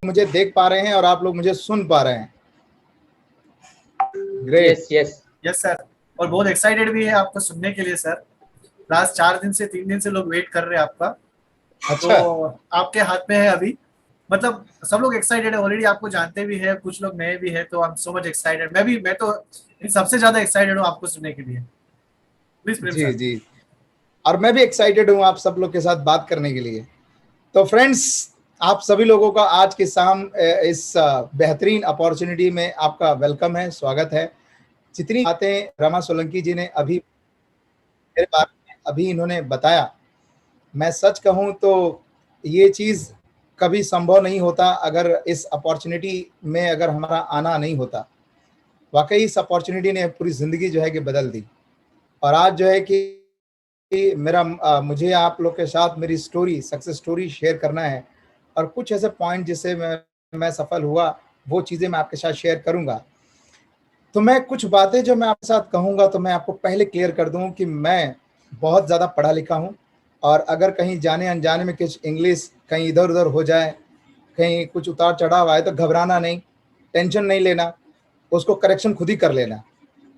मुझे देख पा रहे हैं और आप लोग मुझे सुन पा रहे हैं। Great. Yes yes yes sir, और बहुत एक्साइटेड भी है आपको सुनने के लिए सर। लास्ट 3 दिन से लोग वेट कर रहे हैं आपका। अच्छा, तो आपके हाथ में है अभी, मतलब सब लोग एक्साइटेड है, ऑलरेडी आपको जानते भी है, कुछ लोग नए भी है, तो I am so much excited. मैं तो सबसे ज्यादा एक्साइटेड हूँ आपको सुनने के लिए। Please Prem ji sir. जी, और मैं भी एक्साइटेड हूँ आप सब लोग के साथ बात करने के लिए। तो फ्रेंड्स, आप सभी लोगों का आज के शाम इस बेहतरीन अपॉर्चुनिटी में आपका वेलकम है, स्वागत है। जितनी बातें रमा सोलंकी जी ने अभी मेरे बारे में अभी इन्होंने बताया, मैं सच कहूँ तो ये चीज़ कभी संभव नहीं होता अगर इस अपॉर्चुनिटी में अगर हमारा आना नहीं होता। वाकई इस अपॉर्चुनिटी ने पूरी ज़िंदगी जो है कि बदल दी। और आज जो है कि मुझे आप लोग के साथ मेरी स्टोरी, सक्सेस स्टोरी शेयर करना है, और कुछ ऐसे पॉइंट जिससे मैं सफल हुआ, वो चीज़ें मैं आपके साथ शेयर करूंगा। तो मैं कुछ बातें जो मैं आपके साथ कहूंगा, तो मैं आपको पहले क्लियर कर दूं कि मैं बहुत ज़्यादा पढ़ा लिखा हूं, और अगर कहीं जाने अनजाने में कुछ इंग्लिश कहीं इधर उधर हो जाए, कहीं कुछ उतार चढ़ाव आए, तो घबराना नहीं, टेंशन नहीं लेना, उसको करेक्शन खुद ही कर लेना।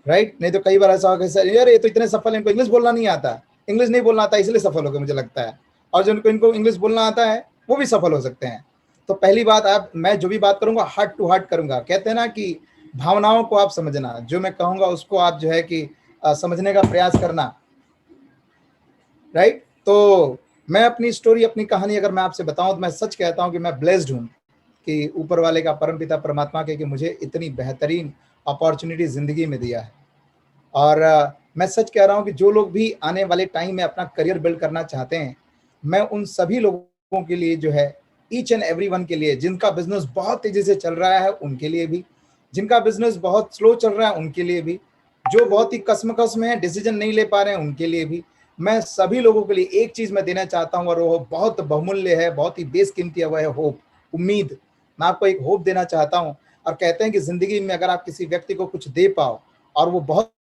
राइट? नहीं तो कई बार ऐसा होगा सर यार ये तो इतने सफल हैं, इनको इंग्लिश बोलना नहीं आता, इंग्लिश नहीं बोलना आता इसलिए सफल हो गए मुझे लगता है, और जिनको इनको इंग्लिश बोलना आता है वो भी सफल हो सकते हैं। तो पहली बात, आप मैं जो भी बात करूंगा हार्ट टू हार्ट करूंगा। कहते हैं ना कि भावनाओं को आप समझना, जो मैं कहूंगा उसको आप जो है कि समझने का प्रयास करना। राइट? तो मैं अपनी स्टोरी, अपनी कहानी अगर मैं आपसे बताऊं, तो मैं सच कहता हूं कि मैं ब्लेस्ड हूं कि ऊपर वाले का, परमपिता परमात्मा के, कि मुझे इतनी बेहतरीन अपॉर्चुनिटी जिंदगी में दिया है। और मैं सच कह रहा हूं कि जो लोग भी आने वाले टाइम में अपना करियर बिल्ड करना चाहते हैं, मैं उन सभी लोगों के लिए जो है, ईच एंड एवरी वन के लिए, जिनका बिजनेस बहुत तेजी से चल रहा है उनके लिए भी, जिनका बिजनेस बहुत स्लो चल रहा है उनके लिए भी, जो बहुत ही कसमकस में है, डिसीजन नहीं ले पा रहे हैं उनके लिए भी, मैं सभी लोगों के लिए एक चीज मैं देना चाहता हूं, और वो बहुत बहुमूल्य है, बहुत ही बेसकीमती है, वह है होप, उम्मीद। मैं आपको एक होप देना चाहता हूं। और कहते हैं कि जिंदगी में अगर आप किसी व्यक्ति को कुछ दे पाओ और वो बहुत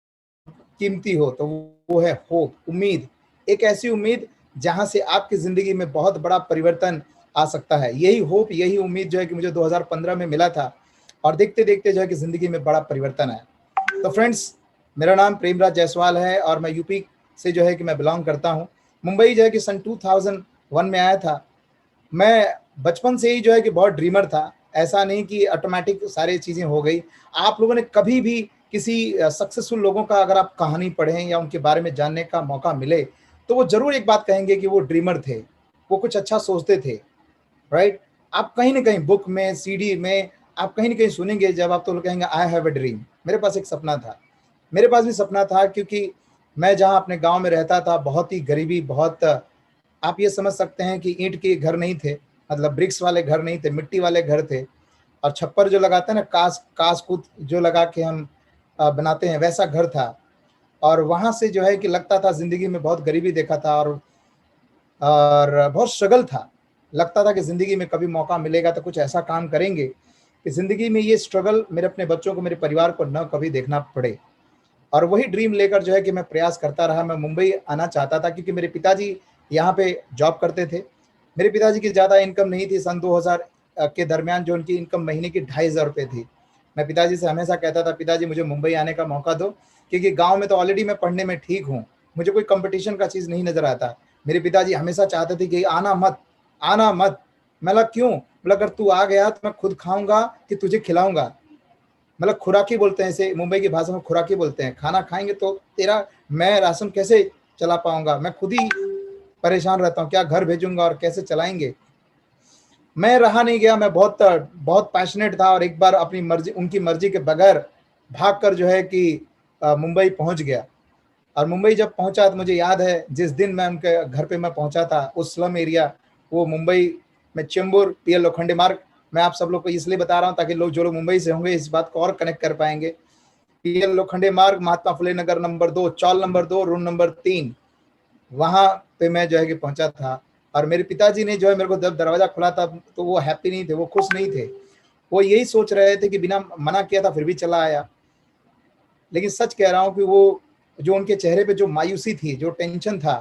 कीमती हो, तो वो है होप, उम्मीद। एक ऐसी उम्मीद जहां से आपकी जिंदगी में बहुत बड़ा परिवर्तन आ सकता है। यही होप, यही उम्मीद जो है कि मुझे 2015 में मिला था, और देखते देखते जो है कि जिंदगी में बड़ा परिवर्तन आया। तो फ्रेंड्स, मेरा नाम प्रेमराज जायसवाल है, और मैं यूपी से जो है कि मैं बिलोंग करता हूँ। मुंबई जो है कि सन 2001 में आया था। मैं बचपन से ही जो है कि बहुत ड्रीमर था। ऐसा नहीं कि ऑटोमेटिक सारी चीज़ें हो गई। आप लोगों ने कभी भी किसी सक्सेसफुल लोगों का अगर आप कहानी पढ़ें या उनके बारे में जानने का मौका मिले, तो वो ज़रूर एक बात कहेंगे कि वो ड्रीमर थे, वो कुछ अच्छा सोचते थे। राइट? आप कहीं ना कहीं बुक में, सीडी में, आप कहीं ना कहीं सुनेंगे जब आप, तो लोग कहेंगे आई हैव अ ड्रीम, मेरे पास एक सपना था। मेरे पास भी सपना था, क्योंकि मैं जहाँ अपने गाँव में रहता था, बहुत ही गरीबी, बहुत, आप ये समझ सकते हैं कि ईंट के घर नहीं थे, मतलब ब्रिक्स वाले घर नहीं थे, मिट्टी वाले घर थे। और छप्पर जो लगाते हैं ना, कास कूद जो लगा के हम बनाते हैं, वैसा घर था। और वहाँ से जो है कि लगता था जिंदगी में बहुत गरीबी देखा था, और बहुत स्ट्रगल था। लगता था कि ज़िंदगी में कभी मौका मिलेगा तो कुछ ऐसा काम करेंगे कि ज़िंदगी में ये स्ट्रगल मेरे अपने बच्चों को, मेरे परिवार को न कभी देखना पड़े। और वही ड्रीम लेकर जो है कि मैं प्रयास करता रहा। मैं मुंबई आना चाहता था, क्योंकि मेरे पिताजी यहाँ पे जॉब करते थे। मेरे पिताजी की ज़्यादा इनकम नहीं थी। सन 2000 के दरमियान जो उनकी इनकम महीने की 2500 रुपये थी। मैं पिताजी से हमेशा कहता था, पिताजी मुझे मुंबई आने का मौका दो, क्योंकि गाँव में तो ऑलरेडी मैं पढ़ने में ठीक हूँ, मुझे कोई कंपटीशन का चीज़ नहीं नज़र आता। मेरे पिताजी हमेशा चाहते थे कि आना मत, आना मत। मैं लगा क्यों? बोला अगर तू आ गया तो मैं खुद खाऊंगा कि तुझे खिलाऊंगा। मतलब खुराकी बोलते हैं इसे, मुंबई की भाषा में खुराकी बोलते हैं। खाना खाएंगे तो तेरा, मैं राशन कैसे चला पाऊंगा, मैं खुद ही परेशान रहता हूँ, क्या घर भेजूंगा और कैसे चलाएंगे। मैं रहा नहीं गया, मैं बहुत बहुत पैशनेट था, और एक बार अपनी मर्जी, उनकी मर्जी के बगैर भागकर जो है कि मुंबई पहुंच गया। और मुंबई जब पहुंचा तो मुझे याद है, जिस दिन मैं उनके घर पे मैं पहुंचा था, उस स्लम एरिया, वो मुंबई में चेंबूर, पीएल लोखंडे मार्ग। मैं आप सब लोग को इसलिए बता रहा हूं ताकि लोग, जो लोग मुंबई से होंगे, इस बात को और कनेक्ट कर पाएंगे। पीएल लोखंडे मार्ग, महात्मा फुले नगर नंबर 2, चौल नंबर 2, रूम नंबर 3, वहां पे मैं जो है कि पहुंचा था। और मेरे पिताजी ने जो है, मेरे को जब दरवाजा खुला था तो वो हैप्पी नहीं थे, वो खुश नहीं थे। वो यही सोच रहे थे कि बिना मना किया था फिर भी चला आया। लेकिन सच कह रहा हूं कि वो, जो उनके चेहरे पे जो मायूसी थी, जो टेंशन था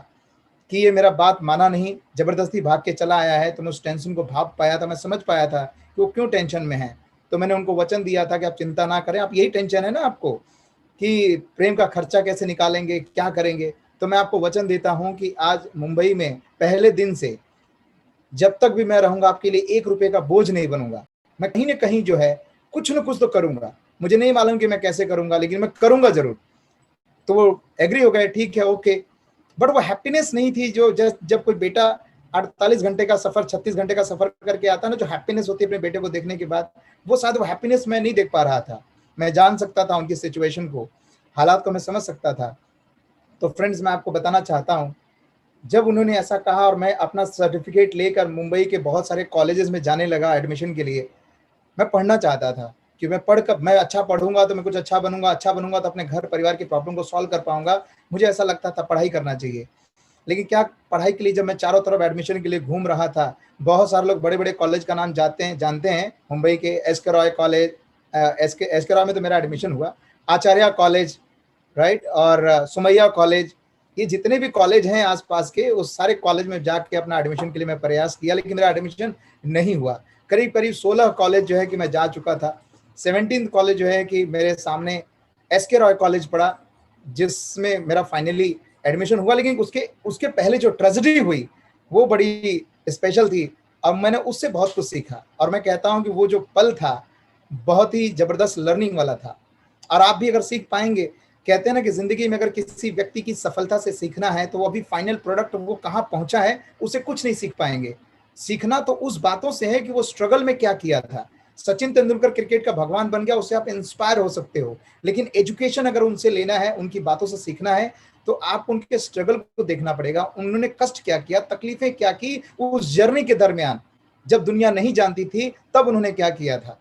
कि ये मेरा बात माना नहीं, जबरदस्ती भाग के चला आया है, तो मैं उस टेंशन को भाप पाया था। मैं समझ पाया था कि वो क्यों टेंशन में है। तो मैंने उनको वचन दिया था कि आप चिंता ना करें, आप यही टेंशन है ना आपको कि प्रेम का खर्चा कैसे निकालेंगे, क्या करेंगे। तो मैं आपको वचन देता हूं कि आज मुंबई में पहले दिन से जब तक भी मैं रहूंगा आपके लिए 1 रुपए का बोझ नहीं बनूंगा। मैं कहीं ना कहीं जो है कुछ ना कुछ तो करूंगा, मुझे नहीं मालूम कि मैं कैसे करूंगा, लेकिन मैं करूंगा जरूर। तो वो एग्री हो गए, ठीक है, ओके। बट वो हैप्पीनेस नहीं थी जो जब कोई बेटा 48 घंटे का सफर, 36 घंटे का सफर करके आता है ना, जो हैप्पीनेस होती है अपने बेटे को देखने के बाद, वो शायद वो हैप्पीनेस मैं नहीं देख पा रहा था। मैं जान सकता था उनकी सिचुएशन को, हालात को मैं समझ सकता था। तो फ्रेंड्स, मैं आपको बताना चाहता हूँ, जब उन्होंने ऐसा कहा और मैं अपना सर्टिफिकेट लेकर मुंबई के बहुत सारे कॉलेजेस में जाने लगा एडमिशन के लिए, मैं पढ़ना चाहता था कि मैं पढ़कर, मैं अच्छा पढ़ूंगा तो मैं कुछ अच्छा बनूंगा, अच्छा बनूंगा तो अपने घर परिवार की प्रॉब्लम को सॉल्व कर पाऊंगा। मुझे ऐसा लगता था पढ़ाई करना चाहिए। लेकिन क्या पढ़ाई के लिए जब मैं चारों तरफ एडमिशन के लिए घूम रहा था, बहुत सारे लोग बड़े बड़े कॉलेज का नाम जानते हैं मुंबई के, एस के रॉय कॉलेज, एस के रॉय में तो मेरा एडमिशन हुआ, आचार्य कॉलेज, राइट, और सुमैया कॉलेज, ये जितने भी कॉलेज हैं आसपास के, उस सारे कॉलेज में जाके अपना एडमिशन के लिए मैं प्रयास किया, लेकिन मेरा एडमिशन नहीं हुआ। करीब करीब 16 कॉलेज जो है कि मैं जा चुका था। 17 कॉलेज जो है कि मेरे सामने एस के रॉय कॉलेज पड़ा, जिसमें मेरा फाइनली एडमिशन हुआ। लेकिन उसके उसके पहले जो ट्रेजेडी हुई वो बड़ी स्पेशल थी, और मैंने उससे बहुत कुछ सीखा। और मैं कहता हूं कि वो जो पल था बहुत ही जबरदस्त लर्निंग वाला था। और आप भी अगर सीख पाएंगे, कहते हैं ना कि जिंदगी में अगर किसी व्यक्ति की सफलता से सीखना है तो वो अभी फाइनल प्रोडक्ट वो कहाँ पहुंचा है उसे कुछ नहीं सीख पाएंगे। सीखना तो उस बातों से है कि वो स्ट्रगल में क्या किया था। सचिन तेंदुलकर क्रिकेट का भगवान बन गया, उससे आप इंस्पायर हो सकते हो, लेकिन एजुकेशन अगर उनसे लेना है, उनकी बातों से सीखना है, तो आप उनके स्ट्रगल को देखना पड़ेगा। उन्होंने कष्ट क्या किया, तकलीफें क्या की उस जर्नी के दरमियान, जब दुनिया नहीं जानती थी तब उन्होंने क्या किया था।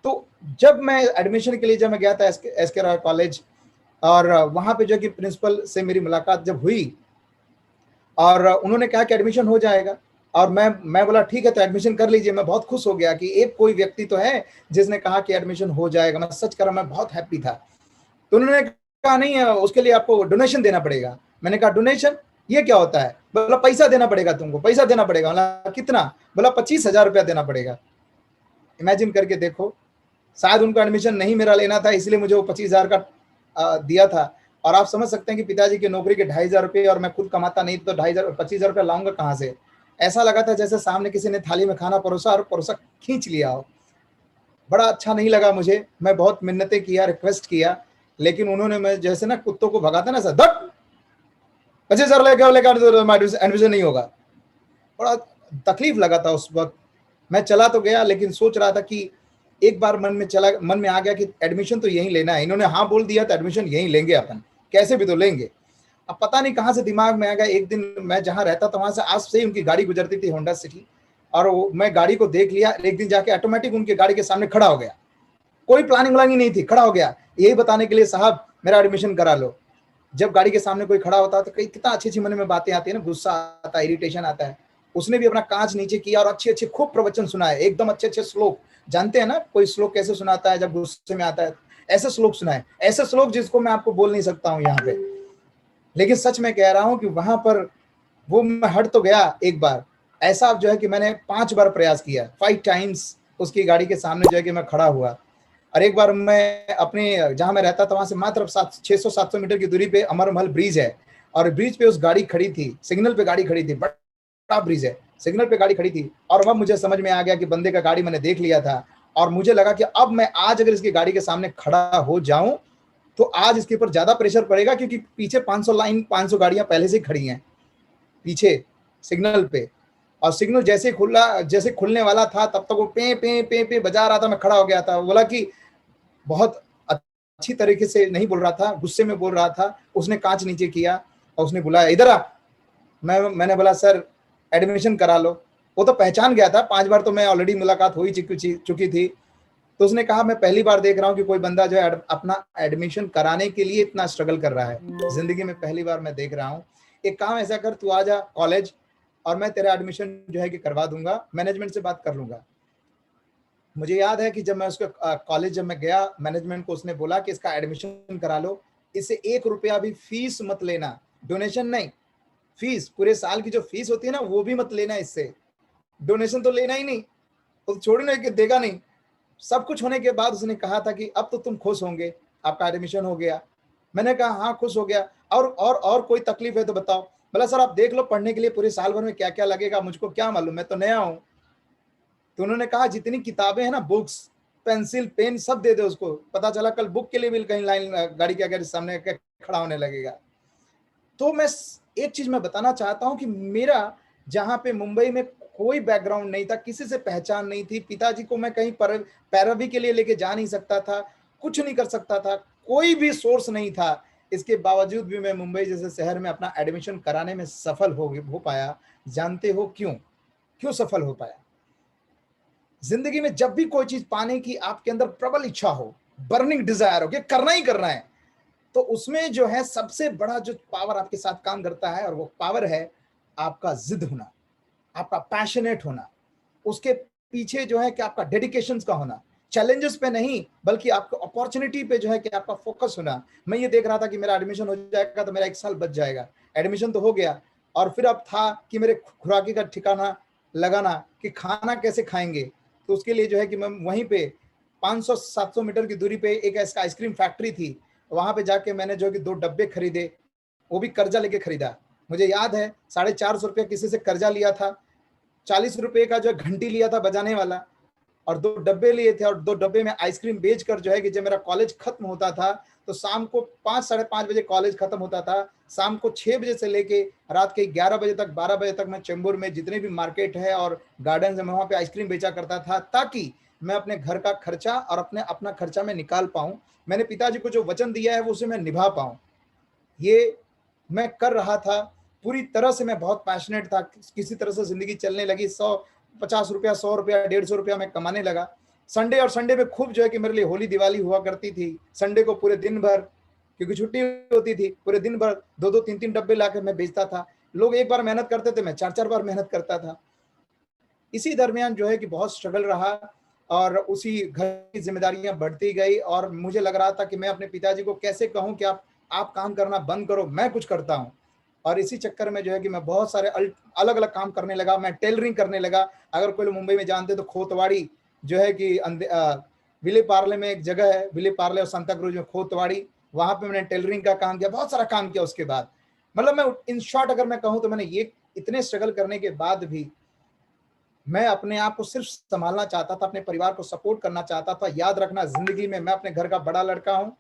तो जब मैं एडमिशन के लिए जब मैं गया था एस के रॉय कॉलेज, और वहां पे जो कि प्रिंसिपल से मेरी मुलाकात जब हुई और उन्होंने कहा कि एडमिशन हो जाएगा, और मैं बोला ठीक है तो एडमिशन कर लीजिए। मैं बहुत खुश हो गया कि एक कोई व्यक्ति तो है जिसने कहा कि एडमिशन हो जाएगा। मैं सच कर रहा, मैं बहुत हैप्पी था। तो उन्होंने कहा नहीं है, उसके लिए आपको डोनेशन देना पड़ेगा। मैंने कहा डोनेशन, ये क्या होता है? बोला पैसा देना पड़ेगा, तुमको पैसा देना पड़ेगा। बोला कितना? बोला 25,000 रुपया देना पड़ेगा। इमेजिन करके देखो, शायद उनको एडमिशन नहीं मेरा लेना था, इसलिए मुझे वो 25,000 का दिया था। और आप समझ सकते हैं कि पिताजी की नौकरी के 2,500 रुपये, और मैं खुद कमाता नहीं तो 2,500 25,000 रुपया लाऊंगा कहाँ से? ऐसा लगा था जैसे सामने किसी ने थाली में खाना परोसा और परोसा खींच लिया हो। बड़ा अच्छा नहीं लगा मुझे। मैं बहुत मिन्नतें किया, रिक्वेस्ट किया, लेकिन उन्होंने, मैं जैसे ना कुत्तों को भगाता ना सर, धट 25,000 लेकर एडमिशन नहीं होगा। बड़ा तकलीफ लगा था उस वक्त। मैं चला तो गया, लेकिन सोच रहा था कि एक बार मन में आ गया कि एडमिशन तो यहीं लेना है। इन्होंने हाँ बोल दिया तो एडमिशन यहीं लेंगे अपन, कैसे भी तो लेंगे। अब पता नहीं कहाँ से दिमाग में आ गया, एक दिन मैं जहाँ रहता था वहां से आज से ही उनकी गाड़ी गुजरती थी, होंडा सिटी, और मैं गाड़ी को देख लिया। एक दिन जाके ऑटोमेटिक उनकी गाड़ी के सामने खड़ा हो गया, कोई प्लानिंग व्लानिंग नहीं थी, खड़ा हो गया यही बताने के लिए साहब मेरा एडमिशन करा लो। जब गाड़ी के सामने कोई खड़ा होता है तो कई कितना अच्छी अच्छी मन में बातें आती है ना, गुस्सा आता है, इरिटेशन आता है। उसने भी अपना कांच नीचे किया और अच्छे अच्छे खूब प्रवचन सुनाए, एकदम अच्छे अच्छे श्लोक। जानते हैं ना कोई श्लोक कैसे सुनाता है जब गुस्से में आता है? ऐसे श्लोक सुनाए, ऐसे श्लोक जिसको मैं आपको बोल नहीं सकता हूँ यहाँ पे। लेकिन सच में कह रहा हूँ कि वहां पर वो मैं हट तो गया एक बार। ऐसा जो है कि मैंने 5 बार प्रयास किया, 5 टाइम्स उसकी गाड़ी के सामने जो है कि मैं खड़ा हुआ। और एक बार मैं अपने जहां मैं रहता था वहां से मात्र 600-700 मीटर की दूरी पे अमरमहल ब्रिज है, और ब्रिज पे उस गाड़ी खड़ी थी, सिग्नल पे गाड़ी खड़ी थी, बड़ा ब्रिज है, सिग्नल पे गाड़ी खड़ी थी। और वह मुझे समझ में आ गया कि बंदे का गाड़ी मैंने देख लिया था, और मुझे लगा कि अब मैं आज अगर इसकी गाड़ी के सामने खड़ा हो जाऊं तो आज इसके ऊपर ज्यादा प्रेशर पड़ेगा, क्योंकि पीछे 500 गाड़ियां पहले से खड़ी हैं पीछे सिग्नल पे। और सिग्नल जैसे खुलने वाला था तब तक वो पे पे पे पे बजा रहा था। मैं खड़ा हो गया था। बोला कि बहुत अच्छी तरीके से नहीं बोल रहा था, गुस्से में बोल रहा था। उसने कांच नीचे किया और उसने बुलाया, इधर आ। मैंने बोला सर एडमिशन करा लो। वो तो पहचान गया था, 5 बार तो मैं ऑलरेडी मुलाकात हो ही चुकी थी। तो उसने कहा मैं पहली बार देख रहा हूँ कि कोई बंदा जो है अपना एडमिशन कराने के लिए इतना स्ट्रगल कर रहा है, जिंदगी में पहली बार मैं देख रहा हूँ। एक काम ऐसा कर, तू आ जा कॉलेज और मैं तेरा एडमिशन जो है कि करवा दूंगा, मैनेजमेंट से बात कर लूंगा। मुझे याद है कि जब मैं उसके कॉलेज जब मैं गया, मैनेजमेंट को उसने बोला कि इसका एडमिशन करा लो, इससे 1 रुपया भी फीस मत लेना, डोनेशन नहीं, फीस पूरे साल की जो फीस होती है ना वो भी मत लेना, इससे डोनेशन तो लेना ही नहीं। तो छोड़ने के देगा नहीं। सब कुछ होने के बाद उसने कहा था कि अब तो तुम खुश होंगे, आपका एडमिशन हो गया। मैंने कहा हाँ खुश हो गया, और कोई तकलीफ है तो बताओ। बोला सर आप देख लो पढ़ने के लिए पूरे साल भर में क्या क्या लगेगा, मुझको क्या मालूम, मैं तो नया हूँ। तो उन्होंने कहा जितनी किताबें हैं ना, बुक्स, पेंसिल, पेन सब दे दे उसको। पता चला कल बुक के लिए भी कहीं लाइन गाड़ी के आगे सामने खड़ा होने लगेगा। तो मैं एक चीज मैं बताना चाहता हूं कि मेरा जहां पे मुंबई में कोई बैकग्राउंड नहीं था, किसी से पहचान नहीं थी, पिताजी को मैं कहीं पर पैरवी के लिए लेके जा नहीं सकता था, कुछ नहीं कर सकता था, कोई भी सोर्स नहीं था। इसके बावजूद भी मैं मुंबई जैसे शहर में अपना एडमिशन कराने में सफल हो पाया। जानते हो क्यों? क्यों सफल हो पाया? जिंदगी में जब भी कोई चीज पाने की आपके अंदर प्रबल इच्छा हो, बर्निंग डिजायर हो कि करना ही करना है, तो उसमें जो है सबसे बड़ा जो पावर आपके साथ काम करता है, और वो पावर है आपका जिद होना, आपका पैशनेट होना, उसके पीछे जो है कि आपका डेडिकेशन का होना, चैलेंजेस पे नहीं बल्कि आपको अपॉर्चुनिटी पे जो है कि आपका फोकस होना। मैं ये देख रहा था कि मेरा एडमिशन हो जाएगा तो मेरा 1 साल बच जाएगा। एडमिशन तो हो गया, और फिर अब था कि मेरे खुराकी का ठिकाना लगाना कि खाना कैसे खाएंगे। तो उसके लिए जो है कि मैं वहीं पे 500-700 मीटर की दूरी पे एक ऐसा आइसक्रीम फैक्ट्री थी, वहां पे जाके मैंने जो है कि 2 डब्बे खरीदे, वो भी कर्जा लेके खरीदा। मुझे याद है 450 रुपया किसी से कर्जा लिया था, 40 रुपए का जो घंटी लिया था बजाने वाला, और 2 डब्बे लिए थे, और 2 डब्बे में आइसक्रीम बेचकर जो है कि जब मेरा कॉलेज खत्म होता था तो शाम को 5-5:30 बजे कॉलेज खत्म होता था, शाम को 6 बजे से लेके रात के 11 बजे तक, 12 बजे तक मैं चेंबूर में जितने भी मार्केट है और गार्डन है मैं वहां पे आइसक्रीम बेचा करता था, ताकि मैं अपने घर का खर्चा और अपना खर्चा में निकाल पाऊं। मैंने पिताजी को जो वचन दिया है वो उसे मैं निभा पाऊं, ये मैं कर रहा था। पूरी तरह से मैं बहुत पैशनेट था, किसी तरह से जिंदगी चलने लगी। 150 रुपया, 100 रुपया, 150 रुपया मैं कमाने लगा। संडे और संडे में खूब जो है कि मेरे लिए होली दिवाली हुआ करती थी। संडे को पूरे दिन भर, क्योंकि छुट्टी होती थी, पूरे दिन भर 2-2, 3-3 डब्बे लाकर मैं बेचता था। लोग एक बार मेहनत करते थे, मैं 4-4 बार मेहनत करता था। इसी दरमियान जो है कि बहुत स्ट्रगल रहा, और उसी घर की जिम्मेदारियां बढ़ती गई, और मुझे लग रहा था कि मैं अपने पिताजी को कैसे कहूं कि आप काम करना बंद करो, मैं कुछ करता हूं। और इसी चक्कर में जो है कि मैं बहुत सारे अलग अलग काम करने लगा। मैं टेलरिंग करने लगा। अगर कोई लोग मुंबई में जानते तो खोतवाड़ी जो है कि विले पार्ले में एक जगह है, विले पार्ले और सांता क्रूज में खोतवाड़ी, वहां पे मैंने टेलरिंग का काम किया, बहुत सारा काम किया उसके बाद। मतलब मैं इन शॉर्ट अगर मैं कहूँ तो मैंने ये इतने स्ट्रगल करने के बाद भी मैं अपने आप को सिर्फ संभालना चाहता था, अपने परिवार को सपोर्ट करना चाहता था। याद रखना, जिंदगी में मैं अपने घर का बड़ा लड़का हूं,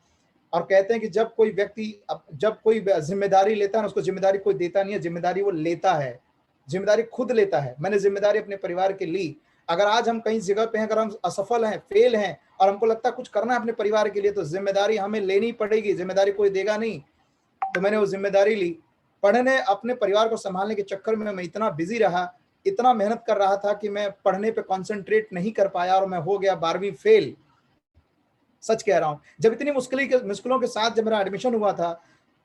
और कहते हैं कि जब कोई व्यक्ति जब कोई जिम्मेदारी लेता है ना, उसको जिम्मेदारी कोई देता नहीं है, जिम्मेदारी वो लेता है, जिम्मेदारी खुद लेता है। मैंने जिम्मेदारी अपने परिवार की ली। अगर आज हम कहीं जगह पे हैं, अगर हम असफल हैं, फेल हैं, और हमको लगता है कुछ करना है अपने परिवार के लिए, तो जिम्मेदारी हमें लेनी पड़ेगी, जिम्मेदारी कोई देगा नहीं। तो मैंने वो जिम्मेदारी ली। पढ़ने, अपने परिवार को संभालने के चक्कर में मैं इतना बिजी रहा, इतना मेहनत कर रहा था कि मैं पढ़ने पे कंसंट्रेट नहीं कर पाया, और मैं हो गया 12वीं फेल। सच कह रहा हूं। जब इतनी मुश्किलों के साथ जब मेरा एडमिशन हुआ था,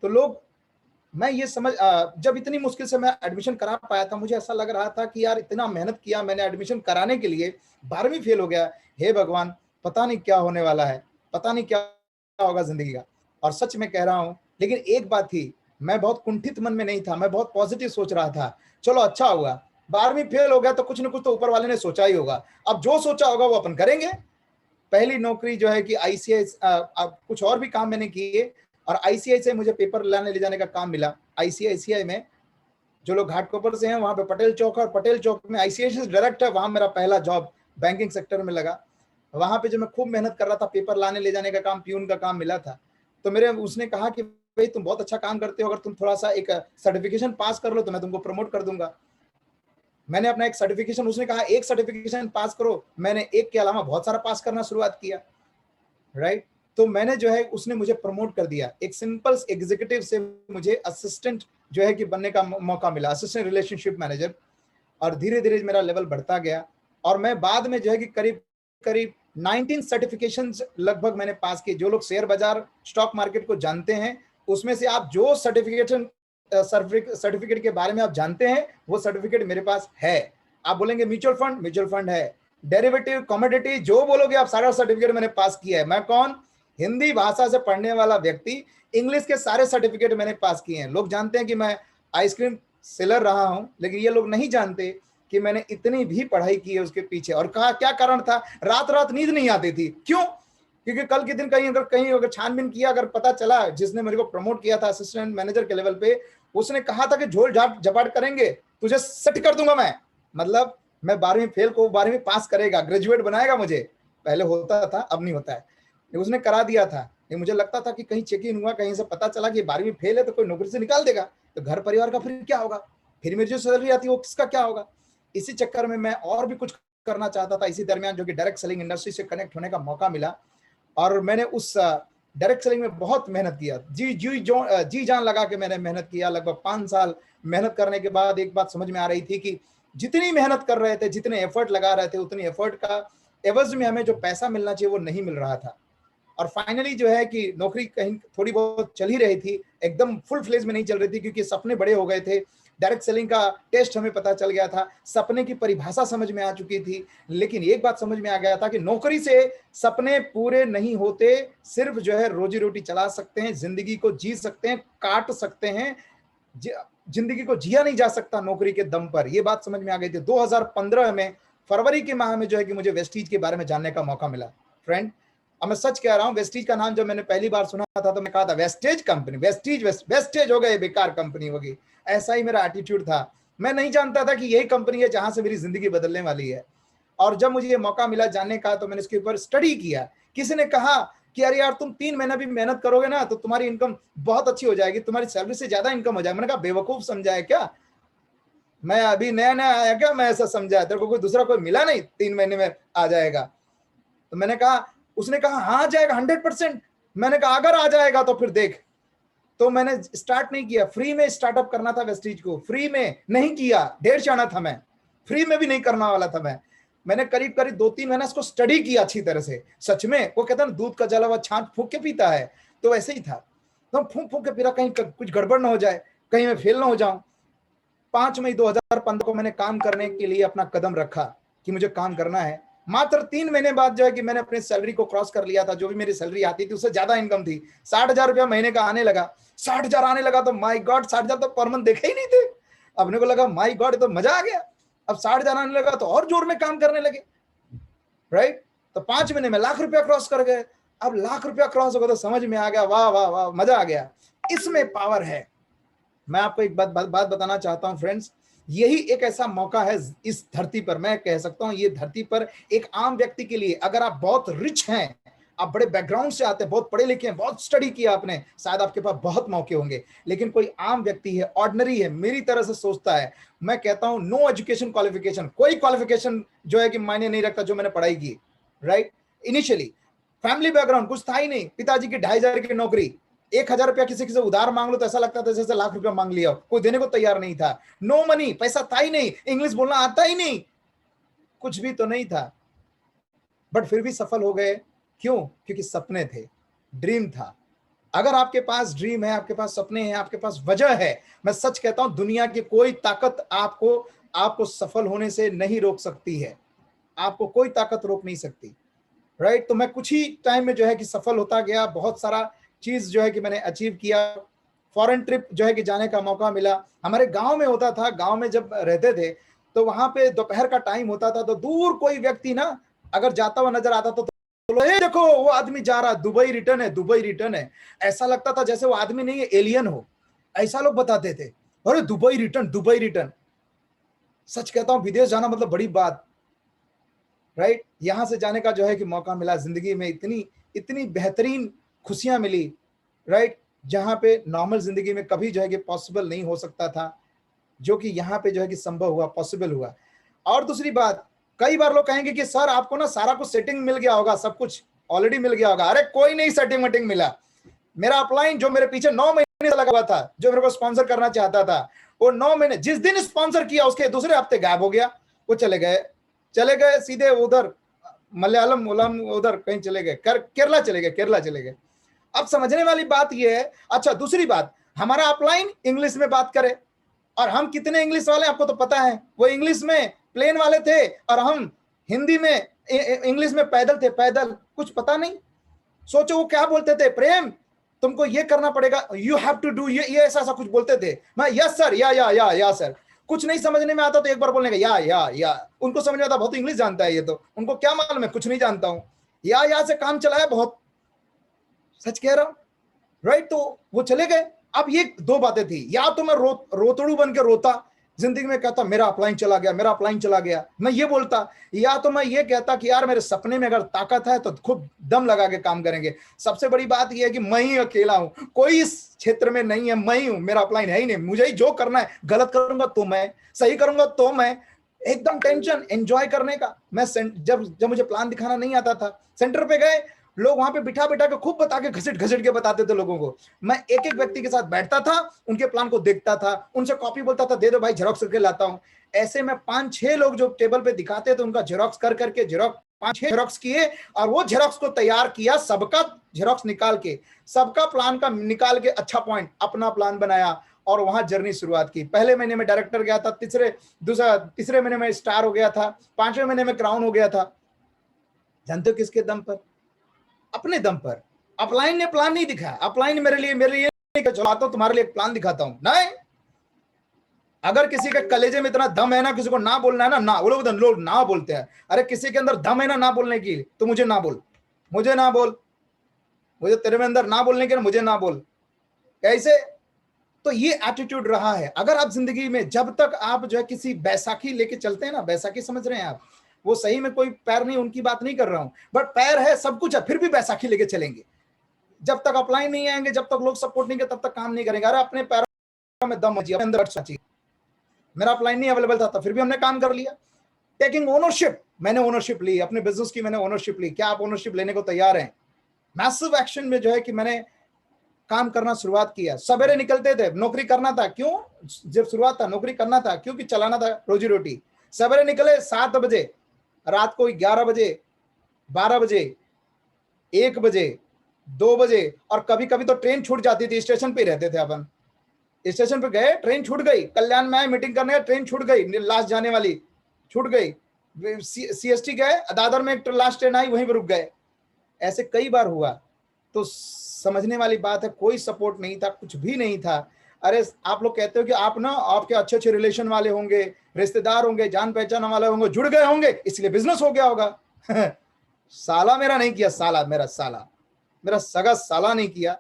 तो लोग, मैं ये समझ जब इतनी मुश्किल से मैं एडमिशन करा पाया था, मुझे ऐसा लग रहा था कि यार इतना मेहनत किया मैंने एडमिशन कराने के लिए, 12वीं फेल हो गया। हे भगवान, पता नहीं क्या होने वाला है, पता नहीं क्या होगा जिंदगी का। और सच में कह रहा हूं, लेकिन एक बात थी, मैं बहुत कुंठित मन में नहीं था, मैं बहुत पॉजिटिव सोच रहा था। चलो अच्छा हुआ, 12वीं फेल हो गया तो कुछ ना कुछ तो ऊपर वाले ने सोचा ही होगा। अब जो सोचा होगा वो अपन करेंगे। पहली नौकरी जो है कि आईसीआई, कुछ और भी काम मैंने किए, और आईसीआई से मुझे पेपर लाने ले जाने का काम मिला। आईसीआईसीआई में जो लोग घाटकोपर से हैं, वहां पे पटेल चौक है, और पटेल चौक में आईसीआईसीआई डायरेक्ट है, वहां मेरा पहला जॉब बैंकिंग सेक्टर में लगा। वहां पे जो मैं खूब मेहनत कर रहा था, पेपर लाने ले जाने का काम, प्यून का काम मिला था। तो मेरे उसने कहा कि भाई तुम बहुत अच्छा काम करते हो, अगर तुम थोड़ा सा एक सर्टिफिकेशन पास कर लो तो मैं तुमको प्रमोट कर दूंगा। मैंने अपना एक सर्टिफिकेशन, उसने कहा एक सर्टिफिकेशन पास करो, मैंने एक के अलावा बहुत सारा पास करना शुरुआत किया। राइट। तो मैंने जो है, उसने मुझे प्रमोट कर दिया, एक सिंपल एग्जीक्यूटिव से मुझे असिस्टेंट जो है कि बनने का मौका मिला, असिस्टेंट रिलेशनशिप मैनेजर। और धीरे धीरे मेरा लेवल बढ़ता गया, और मैं बाद में जो है कि करीब करीब 19 सर्टिफिकेशंस लगभग मैंने पास किए। जो लोग शेयर बाजार, स्टॉक मार्केट को जानते हैं, उसमें से आप जो सर्टिफिकेट के बारे में आप जानते हैं, वो सर्टिफिकेट मेरे पास है। आप बोलेंगे म्यूचुअल फंड है, डेरिवेटिव, कमोडिटी, जो बोलोगे आप, सारा सर्टिफिकेट मैंने पास किया है। मैं कौन? हिंदी भाषा से पढ़ने वाला व्यक्ति, इंग्लिश के सारे सर्टिफिकेट मैंने पास किए हैं। लोग जानते हैं कि मैं आइसक्रीम सेलर रहा हूं, लेकिन ये लोग नहीं जानते कि मैंने इतनी भी पढ़ाई की है उसके पीछे। और कहा क्या कारण था, रात रात नींद नहीं आती थी। क्यों? क्योंकि कल के दिन कहीं अगर छानबीन किया, अगर पता चला, जिसने मेरे को प्रमोट किया था असिस्टेंट मैनेजर के लेवल पे, उसने कहा था कि झोल झाट झपाट करेंगे, तुझे सेट कर दूंगा मैं। मतलब मैं 12वीं फेल को 12वीं पास करेगा, ग्रेजुएट बनाएगा मुझे। पहले होता था, अब नहीं होता है। उसने करा दिया था। ये मुझे लगता था कि कहीं चेक इन हुआ, कहीं से पता चला कि 12वीं फेल है तो कोई नौकरी से निकाल देगा, तो घर परिवार का फिर क्या होगा, फिर मेरी जो सैलरी आती है वो किसका क्या होगा। इसी चक्कर में मैं और भी कुछ करना चाहता था इसी दरमियान, जो कि डायरेक्ट सेलिंग इंडस्ट्री से कनेक्ट होने का मौका मिला। और मैंने उस डायरेक्ट सेलिंग में बहुत मेहनत किया, जी जान लगा के मैंने मेहनत किया। लगभग 5 साल मेहनत करने के बाद एक बात समझ में आ रही थी कि जितनी मेहनत कर रहे थे, जितने एफर्ट लगा रहे थे, उतनी एफर्ट का एवज में हमें जो पैसा मिलना चाहिए वो नहीं मिल रहा था। और फाइनली जो है कि नौकरी कहीं थोड़ी बहुत चल ही रही थी, एकदम फुल फ्लेज में नहीं चल रही थी, क्योंकि सपने बड़े हो गए थे। डायरेक्ट सेलिंग का टेस्ट हमें पता चल गया था, सपने की परिभाषा समझ में आ चुकी थी। लेकिन एक बात समझ में आ गया था कि नौकरी से सपने पूरे नहीं होते, सिर्फ जो है रोजी रोटी चला सकते हैं, जिंदगी को जी सकते हैं, काट सकते हैं, जिंदगी को जिया नहीं जा सकता नौकरी के दम पर। यह बात समझ में आ गई थी। 2015 में फरवरी के माह में जो है कि मुझे वेस्टीज के बारे में जानने का मौका मिला। फ्रेंड, अब मैं सच कह रहा हूं, वेस्टीज का नाम जब मैंने पहली बार सुना था तो मैं कहा था वेस्टेज कंपनी, वेस्टेज हो गए, बेकार कंपनी होगी। ऐसा ही मेरा एटीट्यूड था। मैं नहीं जानता था कि यही कंपनी है जहां से मेरी जिंदगी बदलने वाली है। और जब मुझे ये मौका मिला जानने का, तो मैंने इसके ऊपर स्टडी किया। किसी ने कहा कि अरे यार, तुम 3 महीना भी मेहनत करोगे ना तो तुम्हारी इनकम बहुत अच्छी हो जाएगी, तुम्हारी सैलरी से ज्यादा इनकम हो जाएगी। मैंने कहा बेवकूफ समझा है क्या, मैं अभी नया नया आया क्या, मैं ऐसा समझा, तेरे को कोई दूसरा कोई मिला नहीं 3 महीने में आ जाएगा। तो मैंने कहा, उसने कहा हाँ आ जाएगा 100%। मैंने कहा अगर आ जाएगा तो फिर देख। तो मैंने स्टार्ट नहीं किया, फ्री में स्टार्टअप करना था वेस्टीज को, फ्री में नहीं किया, ढेर चाहना था मैं, फ्री में भी नहीं करने वाला था मैंने करीब करीब 2-3 महीना इसको स्टडी किया अच्छी तरह से। सच में, वो कहता है दूध का जला हुआ छाछ फूंक के पीता है, तो वैसे ही था। तो फूंक फूंक के पीरा, कहीं कुछ गड़बड़ ना हो जाए, कहीं मैं फेल ना हो जाऊं। 5 मई 2015 को मैंने काम करने के लिए अपना कदम रखा कि मुझे काम करना है। मात्र 3 महीने बाद जो है कि मैंने अपनी सैलरी को क्रॉस कर लिया था। जो भी मेरी सैलरी आती थी उससे ज्यादा इनकम थी। 60,000 रुपया महीने का आने लगा। 60,000 आने लगा तो माई गॉड, 60,000 तो पर मंथ देखे ही नहीं थे। अपने को लगा माई गॉड तो मजा आ गया। अब 60,000 आने लगा तो और जोर में काम करने लगे, राइट। तो 5 महीने में लाख रुपया क्रॉस कर गए। अब लाख रुपया क्रॉस हो गया तो समझ में आ गया, वाह वाह वाह, मजा आ गया। इसमें पावर है। मैं आपको एक बात बताना चाहता हूं फ्रेंड्स, यही एक ऐसा मौका है इस धरती पर। मैं कह सकता हूं ये धरती पर एक आम व्यक्ति के लिए, अगर आप बहुत रिच हैं, आप बड़े बैकग्राउंड से आते हैं, बहुत पढ़े लिखे हैं, बहुत स्टडी किया आपने, शायद आपके पास बहुत मौके होंगे। लेकिन कोई आम व्यक्ति है, ऑर्डिनरी है, मेरी तरह से सोचता है, मैं कहता हूं नो एजुकेशन क्वालिफिकेशन, कोई क्वालिफिकेशन जो है कि मायने नहीं रखता जो मैंने पढ़ाई की, राइट। इनिशियली फैमिली बैकग्राउंड कुछ था ही नहीं, पिताजी की 2,500 की नौकरी, 1,000 रुपया किसी से उधार मांग लो तो ऐसा लगता था जैसे लाख रुपया मांग लिया, कोई देने को तैयार नहीं था। नो मनी, पैसा था ही नहीं, इंग्लिश बोलना आता ही नहीं, कुछ भी तो नहीं था। बट फिर भी सफल हो गए। क्यों? क्योंकि सपने थे, ड्रीम था। अगर आपके पास ड्रीम है, आपके पास सपने हैं, आपके पास वजह है, मैं सच कहता हूं दुनिया की कोई ताकत आपको सफल होने से नहीं रोक सकती है। आपको कोई ताकत रोक नहीं सकती, राइट। तो मैं कुछ ही टाइम में जो है कि सफल होता गया, बहुत सारा चीज जो है कि मैंने अचीव किया। फॉरेन ट्रिप जो है कि जाने का मौका मिला। हमारे गांव में होता था, गांव में जब रहते थे तो वहां पे दोपहर का टाइम होता था तो दूर कोई व्यक्ति ना अगर जाता हुआ नजर आता तो ए देखो वो आदमी जा रहा, दुबई रिटर्न है, दुबई रिटर्न है। ऐसा लगता था जैसे वो आदमी नहीं है, एलियन हो, ऐसा लोग बताते थे। अरे दुबई रिटर्न, दुबई रिटर्न। सच कहता हूं विदेश जाना मतलब बड़ी बात, राइट। यहां से जाने का जो है कि मौका मिला, जिंदगी में इतनी इतनी बेहतरीन खुशियां मिली, राइट, जहां पे नॉर्मल जिंदगी में कभी जो है कि पॉसिबल नहीं हो सकता था, जो कि यहाँ पे जो है कि संभव हुआ, पॉसिबल हुआ। और दूसरी बात, कई बार लोग कहेंगे कि सर आपको ना सारा कुछ सेटिंग मिल गया होगा, सब कुछ ऑलरेडी मिल गया होगा। अरे कोई नहीं सेटिंग वेटिंग मिला। मेरा अपलाइन जो मेरे पीछे 9 महीने लगा हुआ था, जो मेरे को स्पॉन्सर करना चाहता था, वो 9 महीने, जिस दिन स्पॉन्सर किया उसके दूसरे हफ्ते गायब हो गया। वो चले गए सीधे उधर मलयालम उधर कहीं चले गए, केरला चले गए। अब समझने वाली बात यह है। अच्छा दूसरी बात, हमारा अपलाइन इंग्लिश में बात करे, और हम कितने इंग्लिश वाले आपको तो पता है। वो इंग्लिश में प्लेन वाले थे और हम हिंदी में इंग्लिश में पैदल थे, पैदल, कुछ पता नहीं। सोचो वो क्या बोलते थे, प्रेम तुमको ये करना पड़ेगा, यू हैव टू डू, ये ऐसा कुछ बोलते थे। मैं यस सर, या सर। कुछ नहीं समझने में आता तो एक बार बोलने का या, उनको समझ में आता, बहुत इंग्लिश जानता है ये तो, उनको क्या मालूम है, कुछ नहीं जानता हूं, या से काम चलाया बहुत, सच कह रहा हूं, राइट। तो वो चले गए। अब ये दो बातें थी, या तो मैं रोतड़ू बन के रोता जिंदगी में, कहता मेरा अपलाइन चला गया, मेरा अपलाइन चला गया, मैं ये बोलता, या तो मैं ये कहता कि यार मेरे सपने में अगर ताकत है तो खूब दम लगा के काम करेंगे। सबसे बड़ी बात यह है कि मैं ही अकेला हूं, कोई इस क्षेत्र में नहीं है, मैं ही हूं, मेरा अपलाइन है ही नहीं, मुझे ही जो करना है, गलत करूंगा तो मैं, सही करूंगा तो मैं, एकदम टेंशन एंजॉय करने का। मैं जब मुझे प्लान दिखाना नहीं आता था, सेंटर पे गए, लोग वहां पे बिठा बिठा के खूब बता के घसीट घसीट के बताते थे लोगों को। मैं एक एक व्यक्ति के साथ बैठता था, उनके प्लान को देखता था, उनसे कॉपी बोलता था, दे दो भाई, जेरॉक्स करके लाता हूं। ऐसे में 5-6 लोग जो टेबल पे दिखाते थे, उनका जेरॉक्स कर करके 5-6 जेरॉक्स किए, और वो जेरॉक्स को तैयार किया, सबका जेरॉक्स निकाल के, सबका प्लान का निकाल के अच्छा पॉइंट, अपना प्लान बनाया, और वहां जर्नी शुरुआत की। पहले महीने में डायरेक्टर गया था, तीसरे महीने में स्टार हो गया था, 5वें महीने में क्राउन हो गया था। जानते हो किसके दम पर? अपने दम पर। अपलाइन ने प्लान नहीं दिखाया, अपलाइन मेरे लिए नहीं कि चलो आता हूं तुम्हारे लिए एक प्लान दिखाता हूं, नहीं। अगर किसी के कलेजे में इतना दम है ना, किसी को ना बोलना है ना, वो लोग ना बोलते हैं। अरे किसी के अंदर दम है ना बोलने की, तो मुझे ना बोल, मुझे तेरे में अंदर ना बोलने के, मुझे ना बोल, कैसे? तो ये एटीट्यूड रहा है। अगर आप जिंदगी में, जब तक आप जो है किसी बैसाखी लेके चलते हैं ना, बैसाखी समझ रहे हैं आप, वो सही में कोई पैर नहीं, उनकी बात नहीं कर रहा हूं, बट पैर है, सब कुछ है, फिर भी बैसाखी लेके चलेंगे। जब तक अपलाइन नहीं आएंगे, जब तक लोग सपोर्ट नहीं करेंगे, तब तक काम नहीं करेंगे। अरे अपने पैरों में दम हो, अंदर चाहिए। मेरा अपलाइन नहीं अवेलेबल था, फिर भी हमने काम कर लिया। टेकिंग ओनरशिप, मैंने ओनरशिप ली अपने बिजनेस की, मैंने ओनरशिप ली। क्या आप ओनरशिप लेने को तैयार हैं? मैसिव एक्शन में जो है कि मैंने काम करना शुरुआत किया। सवेरे निकलते थे, नौकरी करना था, क्यों? जब शुरुआत था, नौकरी करना था, क्योंकि चलाना था रोजी रोटी। सवेरे निकले 7 बजे, रात को 11 बजे, 12 बजे, 1 बजे, 2 बजे, और कभी कभी तो ट्रेन छूट जाती थी, स्टेशन पे रहते थे अपन। स्टेशन पे गए, ट्रेन छूट गई, कल्याण में आए मीटिंग करने, ट्रेन छूट गई, लास्ट जाने वाली छूट गई। सीएसटी गए, दादर में एक लास्ट ट्रेन आई, वहीं पर रुक गए। ऐसे कई बार हुआ। तो समझने वाली बात है, कोई सपोर्ट नहीं था, कुछ भी नहीं था। अरे आप लोग कहते हो कि आप ना, आपके अच्छे अच्छे रिलेशन वाले होंगे, रिश्तेदार होंगे, जान पहचान वाले होंगे, जुड़ गए होंगे, इसलिए बिजनेस हो गया होगा। साला मेरा नहीं किया, मेरा सगा साला नहीं किया।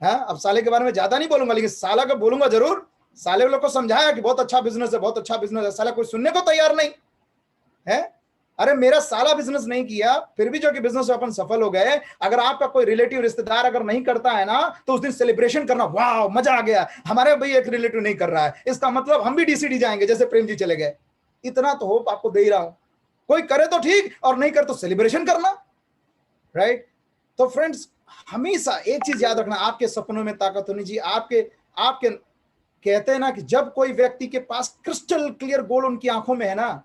है, अब साले के बारे में ज्यादा नहीं बोलूंगा, लेकिन साला का बोलूंगा जरूर। साले लोग को समझाया कि बहुत अच्छा बिजनेस है, बहुत अच्छा बिजनेस है। साला कोई सुनने को तैयार नहीं है। अरे मेरा साला बिजनेस नहीं किया, फिर भी जो कि बिजनेस में अपन सफल हो गए। अगर आपका कोई रिलेटिव, रिश्तेदार अगर नहीं करता है ना, तो उस दिन सेलिब्रेशन करना, वाह मजा आ गया, हमारे भाई एक रिलेटिव नहीं कर रहा है, इसका मतलब हम भी डीसीडी जाएंगे, जैसे प्रेम जी चले गए। इतना तो होप आपको दे ही रहा हूं। कोई करे तो ठीक, और नहीं करे तो सेलिब्रेशन करना, राइट। तो फ्रेंड्स, हमेशा एक चीज याद रखना, आपके सपनों में ताकत होनी चाहिए। आपके कहते हैं ना कि जब कोई व्यक्ति के पास क्रिस्टल क्लियर गोल उनकी आंखों में है ना,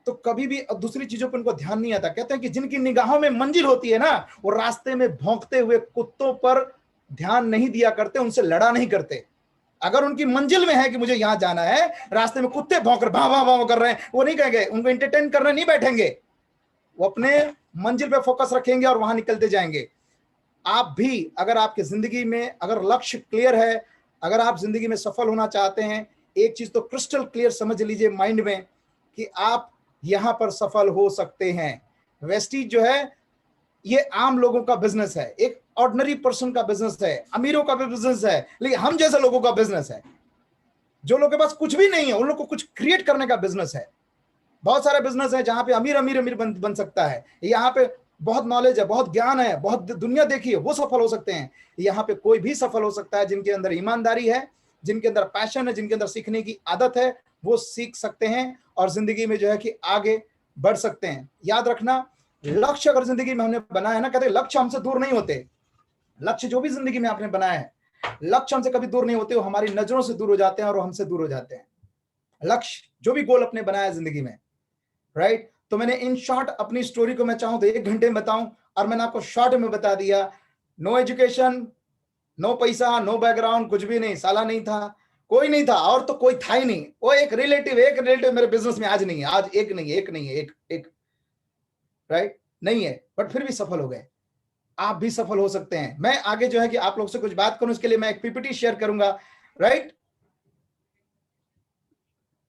तो कभी भी दूसरी चीजों पर उनको ध्यान नहीं आता। कहते हैं कि जिनकी निगाहों में मंजिल होती है ना, वो रास्ते में भौंकते हुए कुत्तों पर ध्यान नहीं दिया करते, उनसे लड़ा नहीं करते। अगर उनकी मंजिल में है कि मुझे यहां जाना है, रास्ते में कुत्ते भौंक कर भाव भाव कर रहे हैं, वो नहीं कहेंगे, उनको एंटरटेन करने नहीं बैठेंगे, वो अपने मंजिल पे फोकस रखेंगे और वहां निकलते जाएंगे। आप भी, अगर आपकी जिंदगी में अगर लक्ष्य क्लियर है, अगर आप जिंदगी में सफल होना चाहते हैं, एक चीज तो क्रिस्टल क्लियर समझ लीजिए माइंड में, कि आप यहां पर सफल हो सकते हैं। वेस्टीज जो है, ये आम लोगों का बिजनेस है, एक ऑर्डिनरी पर्सन का बिजनेस है, अमीरों का भी बिजनेस है, लेकिन हम जैसे लोगों का बिजनेस है। जो लोगों के पास कुछ भी नहीं है, उन लोगों को कुछ क्रिएट करने का बिजनेस है। बहुत सारे बिजनेस है जहां पे अमीर अमीर अमीर बन सकता है। यहाँ पे बहुत नॉलेज है, बहुत ज्ञान है, बहुत दुनिया देखी है, वो सफल हो सकते हैं। यहाँ पे कोई भी सफल हो सकता है जिनके अंदर ईमानदारी है, जिनके अंदर पैशन है, जिनके अंदर सीखने की आदत है, वो सीख सकते हैं और जिंदगी में जो है कि आगे बढ़ सकते हैं। याद रखना, लक्ष्य अगर जिंदगी में हमने बनाया है ना, कहते लक्ष्य हमसे दूर नहीं होते। लक्ष्य जो भी जिंदगी में आपने बनाया है, लक्ष्य हमसे कभी दूर नहीं होते, वो हमारी नजरों से दूर हो जाते हैं और वो हमसे दूर हो जाते हैं। लक्ष्य जो भी गोल अपने बनाया जिंदगी में, राइट। तो मैंने इन शॉर्ट अपनी स्टोरी को, मैं चाहूं तो 1 घंटे में बताऊं, और मैंने आपको शॉर्ट में बता दिया। नो एजुकेशन, नो पैसा, नो बैकग्राउंड, कुछ भी नहीं, साला नहीं था, कोई नहीं था, और तो कोई था ही नहीं। वो एक रिलेटिव मेरे बिजनेस में आज नहीं है, आज एक नहीं है, एक राइट नहीं है, बट फिर भी सफल हो गए। आप भी सफल हो सकते हैं। मैं आगे जो है कि आप लोग से कुछ बात करूं, इसके लिए मैं एक पीपीटी शेयर करूंगा, राइट।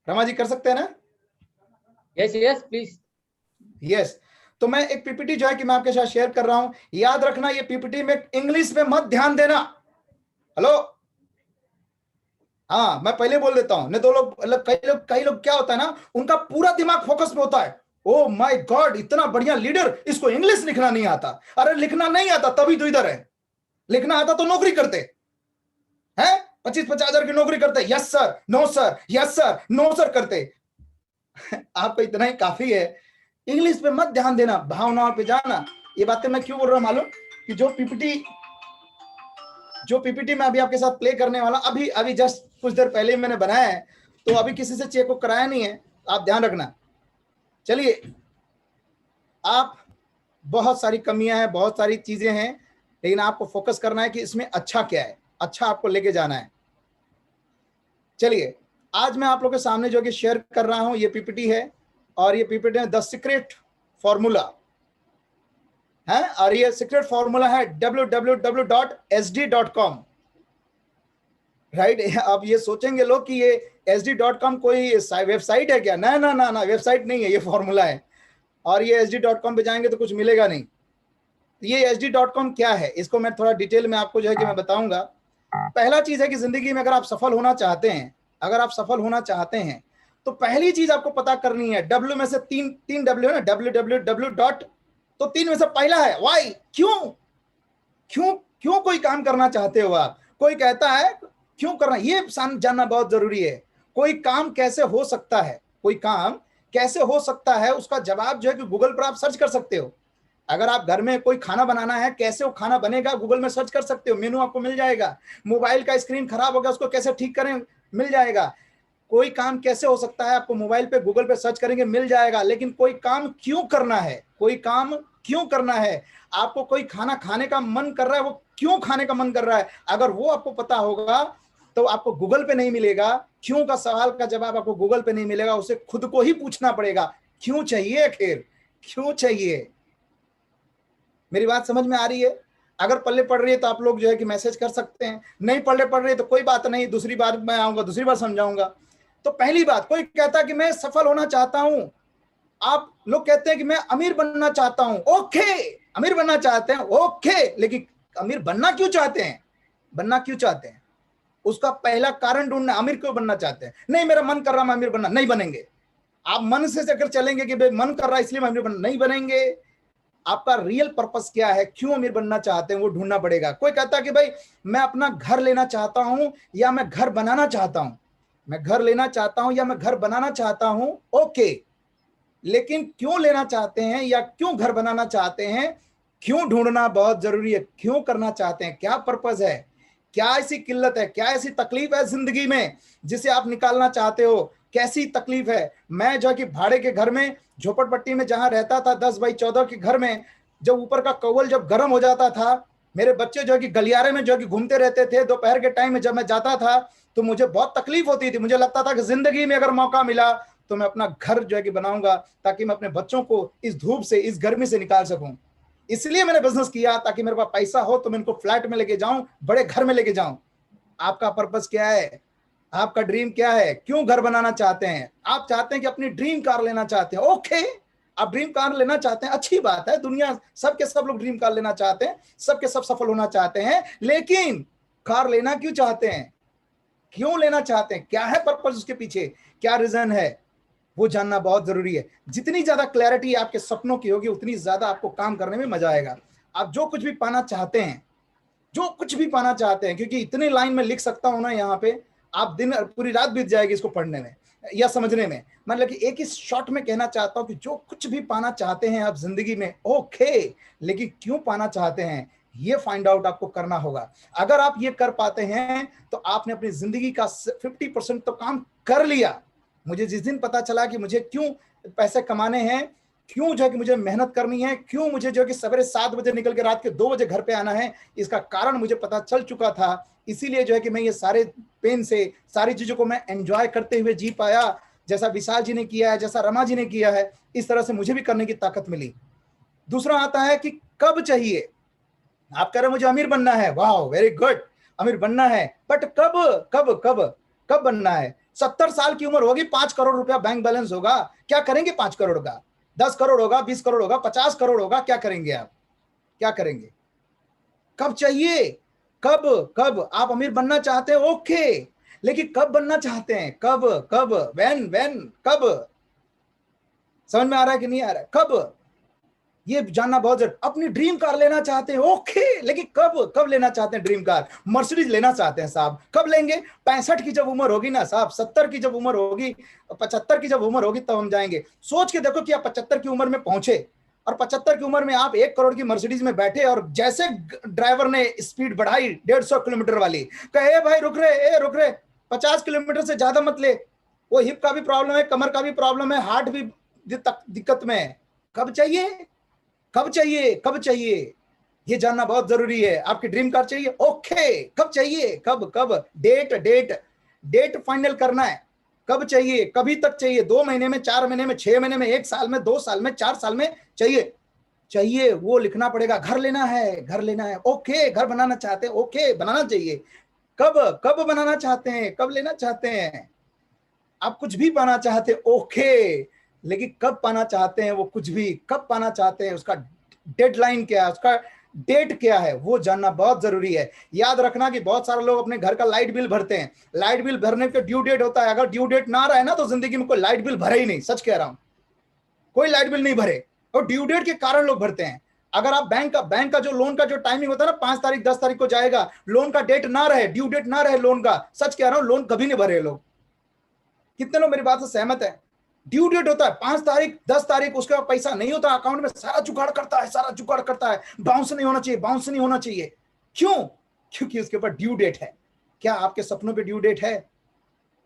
रमा जी कर सकते हैं ना? Yes yes please. यस। तो मैं एक पीपीटी जो है कि मैं आपके साथ शेयर कर रहा हूं, याद रखना ये पीपीटी में इंग्लिश में मत ध्यान देना। हेलो, हाँ मैं पहले बोल देता हूं, नहीं तो लोग मतलब कई लोग क्या होता है ना, उनका पूरा दिमाग फोकस में होता है, ओ माय गॉड इतना बढ़िया लीडर, इसको इंग्लिश लिखना नहीं आता। अरे लिखना नहीं आता तभी तो इधर है, लिखना आता तो नौकरी करते हैं, 25-50 हजार की नौकरी करते, yes sir no sir, yes sir no sir करते। आपको इतना ही काफी है, इंग्लिश पे मत ध्यान देना, भावनाओं पे जाना। ये बातें मैं क्यों बोल रहा हूं मालूम? कि जो पीपीटी मैं अभी आपके साथ प्ले करने वाला, अभी जस्ट कुछ देर पहले मैंने बनाया है, तो अभी किसी से चेक को कराया नहीं है, आप ध्यान रखना। चलिए, आप बहुत सारी कमियां हैं, बहुत सारी चीजें हैं, लेकिन आपको फोकस करना है कि इसमें अच्छा क्या है, अच्छा आपको लेके जाना है। चलिए, आज मैं आप लोगों के सामने जो कि शेयर कर रहा हूं, ये पीपीटी है, और ये पीपीटी है द सीक्रेट फॉर्मूला है, और ये सीक्रेट फॉर्मूला है www.sd.com, राइट। अब ये सोचेंगे लोग कि ये sd.com कोई वेबसाइट है क्या? ना ना ना ना, वेबसाइट नहीं है, ये फॉर्मूला है, और ये sd.com पे जाएंगे तो कुछ मिलेगा नहीं। ये sd.com क्या है, इसको मैं थोड़ा डिटेल में आपको जो है कि मैं बताऊंगा। पहला चीज है कि जिंदगी में अगर आप सफल होना चाहते हैं, तो पहली चीज आपको पता करनी है, डब्ल्यू में से तीन डब्ल्यू है ना, www डॉट, तो तीन में से पहला है वाई, क्यों कोई काम करना चाहते हो आप? कोई कहता है क्यों करना, ये जानना बहुत जरूरी है। कोई काम कैसे हो सकता है, उसका जवाब जो है कि गूगल पर आप सर्च कर सकते हो। अगर आप घर में कोई खाना बनाना है, कैसे वो खाना बनेगा, गूगल में सर्च कर सकते हो, मेनू आपको मिल जाएगा। मोबाइल का स्क्रीन खराब हो गया, उसको कैसे ठीक करें, मिल जाएगा। कोई काम कैसे हो सकता है, आपको मोबाइल पे गूगल पे सर्च करेंगे मिल जाएगा। लेकिन कोई काम क्यों करना है, आपको कोई खाना खाने का मन कर रहा है, वो क्यों खाने का मन कर रहा है, अगर वो आपको पता होगा तो आपको गूगल पे नहीं मिलेगा। क्यों का सवाल का जवाब आपको गूगल पे नहीं मिलेगा, उसे खुद को ही पूछना पड़ेगा, क्यों चाहिए, आखिर क्यों चाहिए। मेरी बात समझ में आ रही है? अगर पल्ले पड़ रही है तो आप लोग जो है कि मैसेज कर सकते हैं, नहीं पल्ले पड़ रही है तो कोई बात नहीं, दूसरी बार मैं आऊंगा, दूसरी बार समझाऊंगा। तो पहली बात, कोई कहता है कि मैं सफल होना चाहता हूं, आप लोग कहते हैं कि मैं अमीर बनना चाहता हूं, ओके, अमीर बनना चाहते हैं, ओके, लेकिन अमीर बनना क्यों चाहते हैं, उसका पहला कारण ढूंढना। अमीर क्यों बनना चाहते हैं? नहीं मेरा मन कर रहा मैं अमीर बनना, नहीं बनेंगे। आप मन से अगर चलेंगे कि भाई मन कर रहा है इसलिए मैं अमीर बनना, नहीं बनेंगे। आपका रियल पर्पस क्या है, क्यों अमीर बनना चाहते हैं, वो ढूंढना पड़ेगा। कोई कहता है कि भाई मैं अपना घर लेना चाहता हूं या मैं घर बनाना चाहता हूं, मैं घर लेना चाहता हूं या मैं घर बनाना चाहता हूं, ओके, लेकिन क्यों लेना चाहते हैं या क्यों घर बनाना चाहते हैं, क्यों ढूंढना बहुत जरूरी है। क्यों करना चाहते हैं, क्या पर्पस है, क्या ऐसी किल्लत है, क्या ऐसी तकलीफ है जिंदगी में जिसे आप निकालना चाहते हो, कैसी तकलीफ है। मैं जो कि भाड़े के घर में, झोपड़पट्टी में जहां रहता था, 10x14 के घर में, जब ऊपर का कवल जब गर्म हो जाता था, मेरे बच्चे जो है कि गलियारे में जो है कि घूमते रहते थे, दोपहर के टाइम में जब मैं जाता था तो मुझे बहुत तकलीफ होती थी। मुझे लगता था कि जिंदगी में अगर मौका मिला तो मैं अपना घर जो है कि बनाऊंगा, ताकि मैं अपने बच्चों को इस धूप से, इस गर्मी से निकाल सकूं। इसलिए मैंने बिजनेस किया, ताकि मेरे पास पैसा हो तो मैं इनको फ्लैट में लेके जाऊं, बड़े घर में लेके जाऊं। आपका पर्पस क्या है, आपका ड्रीम क्या है, क्यों घर बनाना चाहते हैं? आप चाहते हैं कि अपनी ड्रीम कार लेना चाहते हैं, ओके, आप ड्रीम कार लेना चाहते हैं, अच्छी बात है। दुनिया सबके सब लोग ड्रीम कार लेना चाहते हैं, सबके सब सफल होना चाहते हैं, लेकिन कार लेना क्यों चाहते हैं, क्यों लेना चाहते हैं, क्या है पर्पस उसके पीछे, क्या रीजन है, वो जानना बहुत जरूरी है। जितनी ज्यादा क्लैरिटी आपके सपनों की होगी, उतनी ज्यादा आपको काम करने में मजा आएगा। आप जो कुछ भी पाना चाहते हैं, क्योंकि इतने लाइन में लिख सकता हूं ना यहाँ पे, आप दिन पूरी रात बीत जाएगी इसको पढ़ने में या समझने में। मतलब कि एक ही शॉट में कहना चाहता हूं कि जो कुछ भी पाना चाहते हैं आप जिंदगी में, ओके, लेकिन क्यों पाना चाहते हैं, ये फाइंड आउट आपको करना होगा। अगर आप ये कर पाते हैं तो आपने अपनी जिंदगी का 50% तो काम कर लिया। मुझे जिस दिन पता चला कि मुझे क्यों पैसे कमाने हैं, क्यों जो है कि मुझे मेहनत करनी है, क्यों मुझे जो है कि सवेरे 7 बजे निकल के रात के 2 बजे घर पे आना है, इसका कारण मुझे पता चल चुका था। इसीलिए जो है कि मैं ये सारे पेन से, सारी चीजों को मैं एंजॉय करते हुए जी पाया, जैसा विशाल जी ने किया है, जैसा रमा जी ने किया है, इस तरह से मुझे भी करने की ताकत मिली। दूसरा आता है कि कब चाहिए। आप कह रहे मुझे अमीर बनना है, वाह वेरी गुड, अमीर बनना है, बट कब बनना है? 70 साल की उम्र होगी, 5 करोड़ रुपया बैंक बैलेंस होगा, क्या करेंगे 5 करोड़ का? 10 करोड़ होगा, 20 करोड़ होगा, 50 करोड़ होगा, क्या करेंगे आप? क्या करेंगे? कब चाहिए? कब? कब आप अमीर बनना चाहते हैं? ओके, लेकिन कब बनना चाहते हैं? कब? कब? व्हेन? कब? समझ में आ रहा है कि नहीं आ रहा है? कब? ये जानना बहुत जरूरी। अपनी ड्रीम कार लेना चाहते हैं, ओके, लेकिन कब? कब लेना चाहते हैं ड्रीम कार? मर्सिडीज लेना चाहते हैं साहब, कब लेंगे? 65 की जब उम्र होगी ना साहब, 70 की जब उम्र होगी, 75 की जब उम्र होगी, तब हम जाएंगे। सोच के देखो कि आप 75 की उम्र में पहुंचे और 75 की उम्र में आप 1 करोड़ की मर्सिडीज में बैठे और जैसे ड्राइवर ने स्पीड बढ़ाई 150 किलोमीटर वाली, कहे भाई रुक रहे, 50 किलोमीटर से ज्यादा मत ले, वो हिप का भी प्रॉब्लम है, कमर का भी प्रॉब्लम है, हार्ट भी दिक्कत में है। कब चाहिए? कब चाहिए? कब चाहिए? ये जानना बहुत जरूरी है। आपकी ड्रीम कार चाहिए, ओके, कब चाहिए? कब? कब? डेट फाइनल करना है। कब चाहिए? कभी तक चाहिए? 2 महीने में, 4 महीने में, 6 महीने में, 1 साल में, 2 साल में, 4 साल में चाहिए वो लिखना पड़ेगा। घर लेना है, ओके, घर बनाना चाहते हैं, ओके, बनाना चाहिए। कब? कब बनाना चाहते हैं? कब लेना चाहते हैं? आप कुछ भी पाना चाहते हैं, ओके, लेकिन कब पाना चाहते हैं? वो कुछ भी कब पाना चाहते हैं? उसका डेडलाइन क्या है, उसका डेट क्या है, वो जानना बहुत जरूरी है। याद रखना कि बहुत सारे लोग अपने घर का लाइट बिल भरते हैं, लाइट बिल भरने का ड्यू डेट होता है, अगर ड्यू डेट ना रहे ना तो जिंदगी में कोई लाइट बिल भरे ही नहीं। सच कह रहा हूं, कोई लाइट बिल नहीं भरे, और ड्यू डेट के कारण लोग भरते हैं। अगर आप बैंक का जो लोन का जो टाइमिंग होता है ना, 5 तारीख 10 तारीख को जाएगा, लोन का डेट ना रहे, ड्यू डेट ना रहे लोन का, सच कह रहा हूं, लोन कभी नहीं भरे लोग। कितने लोग मेरी बात से सहमत है? ड्यू डेट होता है 5 तारीख 10 तारीख, उसके बाद पैसा नहीं होता अकाउंट में, सारा जुगाड़ करता है, बाउंस नहीं होना चाहिए। क्यों? क्योंकि उसके ऊपर ड्यू डेट है। क्या आपके सपनों पे ड्यू डेट है?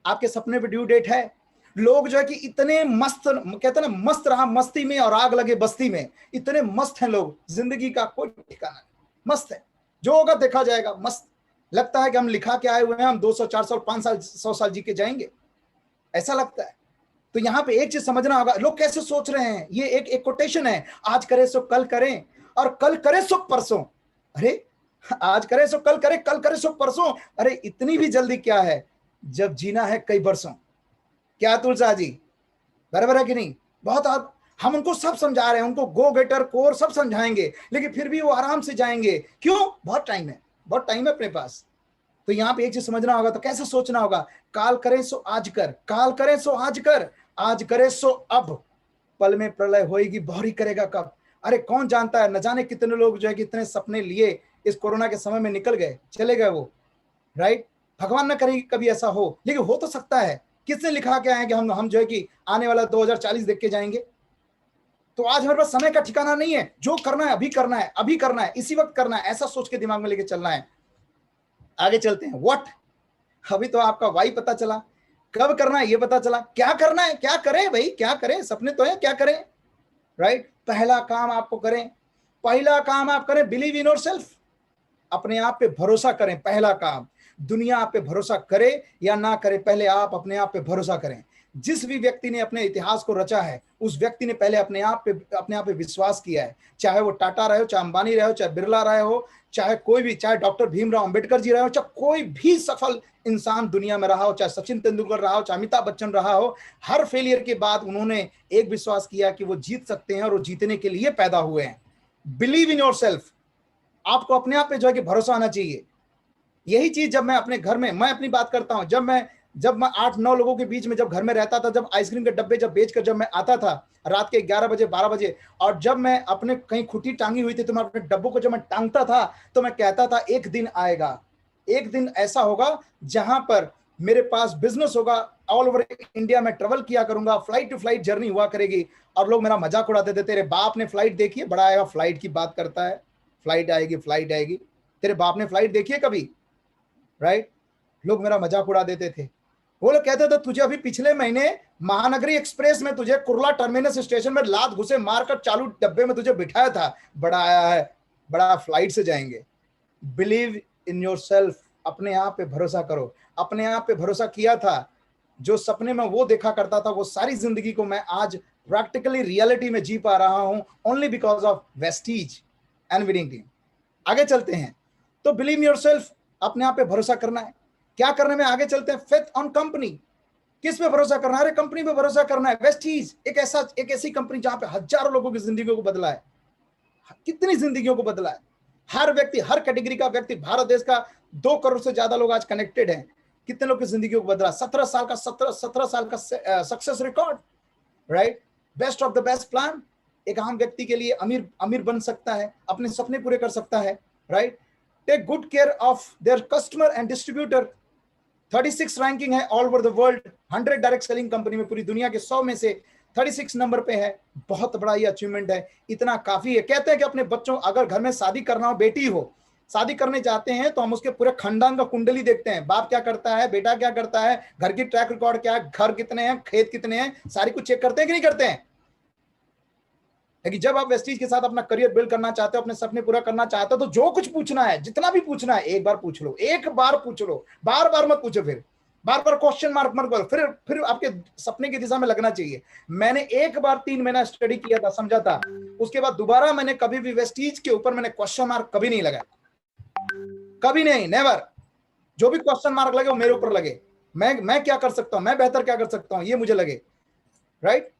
आपके सपने पे ड्यू डेट है? लोग जो है कि इतने मस्त, कहते हैं ना, मस्त रहा मस्ती में और आग लगे बस्ती में, इतने मस्त हैं लोग, जिंदगी का कोई ठिकाना नहीं, मस्त है, जो होगा देखा जाएगा, मस्त लगता है कि हम लिखा के आए हुए हैं, हम 200 400 5 साल 100 साल जी के जाएंगे, ऐसा लगता है। तो यहां पे एक चीज समझना होगा, लोग कैसे सोच रहे हैं। ये एक कोटेशन है, आज करे सो कल करें, और कल करे सो परसों। अरे आज करे सो कल करे, कल करे सो परसों, अरे इतनी भी जल्दी क्या है जब जीना है कई बरसों। क्या तुलसा जी, बराबर है कि नहीं? बहुत हम उनको सब समझा रहे हैं, उनको गो गेटर कोर सब समझाएंगे, लेकिन फिर भी वो आराम से जाएंगे। क्यों? बहुत टाइम है अपने पास। तो यहां पे एक चीज समझना होगा, तो कैसे सोचना होगा, काल करें सो आज कर, काल करें सो आज कर, आज करे सो अब, पल में प्रलय होएगी, बहुरी करेगा कब। अरे कौन जानता है, न जाने कितने लोग जो है कि इतने सपने लिए इस कोरोना के समय में निकल गए, चले गए वो, राइट? भगवान ना करे कभी ऐसा हो, लेकिन हो तो सकता है। किसने लिखा के आए कि हम जो है कि आने वाला 2040 देख के जाएंगे? तो आज हमारे पास समय का ठिकाना नहीं है, जो करना है अभी करना है, इसी वक्त करना है, ऐसा सोच के दिमाग में लेके चलना है। आगे चलते हैं। व्हाट? अभी तो आपका वाई पता चला, कब करना है ये पता चला, क्या करना है, क्या करें भाई, क्या करें, सपने तो है, क्या करें, राइट? पहला काम आपको करें, पहला काम आप करें, बिलीव इन योरसेल्फ, अपने आप पे भरोसा करें। पहला काम, दुनिया आप पे भरोसा करे या ना करे, पहले आप अपने आप पे भरोसा करें। जिस भी व्यक्ति ने अपने इतिहास को रचा है, उस व्यक्ति ने पहले अपने आप पे विश्वास किया है। चाहे वो टाटा रहे हो, चाहे अंबानी रहे हो, चाहे बिरला रहे हो, चाहे कोई भी, चाहे डॉक्टर भीमराव अंबेडकर जी रहे हो, चाहे कोई भी सफल इंसान दुनिया में रहा हो, चाहे सचिन तेंदुलकर रहा हो, चाहे अमिताभ बच्चन रहा हो, हर फेलियर के बाद उन्होंने एक विश्वास किया कि वो जीत सकते हैं और वो जीतने के लिए पैदा हुए हैं। बिलीव इन योरसेल्फ, आपको अपने आप पे जो है कि भरोसा आना चाहिए। यही चीज जब मैं अपने घर में, मैं अपनी बात करता हूं, जब मैं 8-9 लोगों के बीच में जब घर में रहता था, जब आइसक्रीम के डब्बे जब बेचकर जब मैं आता था रात के 11 बजे 12 बजे, और जब मैं अपने कहीं खुटी टांगी हुई थी तो मैं अपने डब्बों को जब मैं टांगता था तो मैं कहता था एक दिन आएगा, एक दिन ऐसा होगा जहां पर मेरे पास बिजनेस होगा, ऑल ओवर इंडिया में ट्रेवल किया करूंगा, फ्लाइट टू फ्लाइट जर्नी हुआ करेगी, और लोग मेरा मजाक उड़ाते थे, तेरे बाप ने फ्लाइट देखी है, बड़ा आएगा फ्लाइट की बात करता है, फ्लाइट आएगी, तेरे बाप ने फ्लाइट देखी है कभी, राइट? लोग मेरा मजाक उड़ा देते थे। वो लोग कहते थे तुझे अभी पिछले महीने महानगरी एक्सप्रेस में तुझे कुर्ला टर्मिनस स्टेशन में लात घुसे मारकर चालू डब्बे में तुझे बिठाया था, बड़ा आया है, बड़ा फ्लाइट से जाएंगे। बिलीव इन योरसेल्फ, अपने आप पे भरोसा करो। अपने आप पे भरोसा किया था, जो सपने में वो देखा करता था, वो सारी जिंदगी को मैं आज प्रैक्टिकली रियलिटी में जी पा रहा हूं, only because of Vestige and winning team. आगे चलते हैं। तो बिलीव इन योरसेल्फ, अपने आप पे भरोसा करना है। क्या करने में आगे चलते हैं? Faith on company. किस पे भरोसा करना है? अरे कंपनी पे भरोसा करना है। वेस्टीज एक ऐसी कंपनी जहां पे हजारों लोगों की जिंदगियों को बदला है, कितनी जिंदगियों को बदला है। हर व्यक्ति, हर कैटेगरी का व्यक्ति, भारत देश का 2 करोड़ से ज्यादा लोग आज कनेक्टेड हैं। कितने लोग की जिंदगी को बदला। 17 साल का success record, right? Best of the best plan. एक आम व्यक्ति के लिए अमीर बन सकता है, अपने सपने पूरे कर सकता है, right? Take good care of their customer and distributor. 36 ranking है all over the world. 100 direct selling company में, पूरी दुनिया के 100 में से 36 नंबर पे है। बहुत बड़ा ये अचीवमेंट है, इतना काफी है। कहते हैं कि अपने बच्चों, अगर घर में शादी करना हो, बेटी हो, शादी करने जाते हैं तो हम उसके पूरे खानदान का कुंडली देखते हैं। बाप क्या करता है, बेटा क्या करता है, घर की ट्रैक रिकॉर्ड क्या है, घर कितने हैं, खेत कितने हैं, सारी कुछ चेक करते हैं कि नहीं करते हैं? लेकिन जब आप वेस्टीज के साथ अपना करियर बिल्ड करना चाहते हो, अपने सपने पूरा करना चाहते हो, तो जो कुछ पूछना है, जितना भी पूछना है, एक बार पूछ लो, एक बार पूछ लो, बार बार मत पूछो, फिर बार बार क्वेश्चन मार्क मत करो, फिर आपके सपने की दिशा में लगना चाहिए। मैंने एक बार 3 महीना स्टडी किया था, समझा था, उसके बाद दोबारा मैंने कभी भी वेस्टीज के ऊपर मैंने क्वेश्चन मार्क कभी नहीं लगाया, कभी नहीं, नेवर। जो भी क्वेश्चन मार्क लगे वो मेरे ऊपर लगे। मैं क्या कर सकता हूं, मैं बेहतर क्या कर सकता हूं, ये मुझे लगे, right?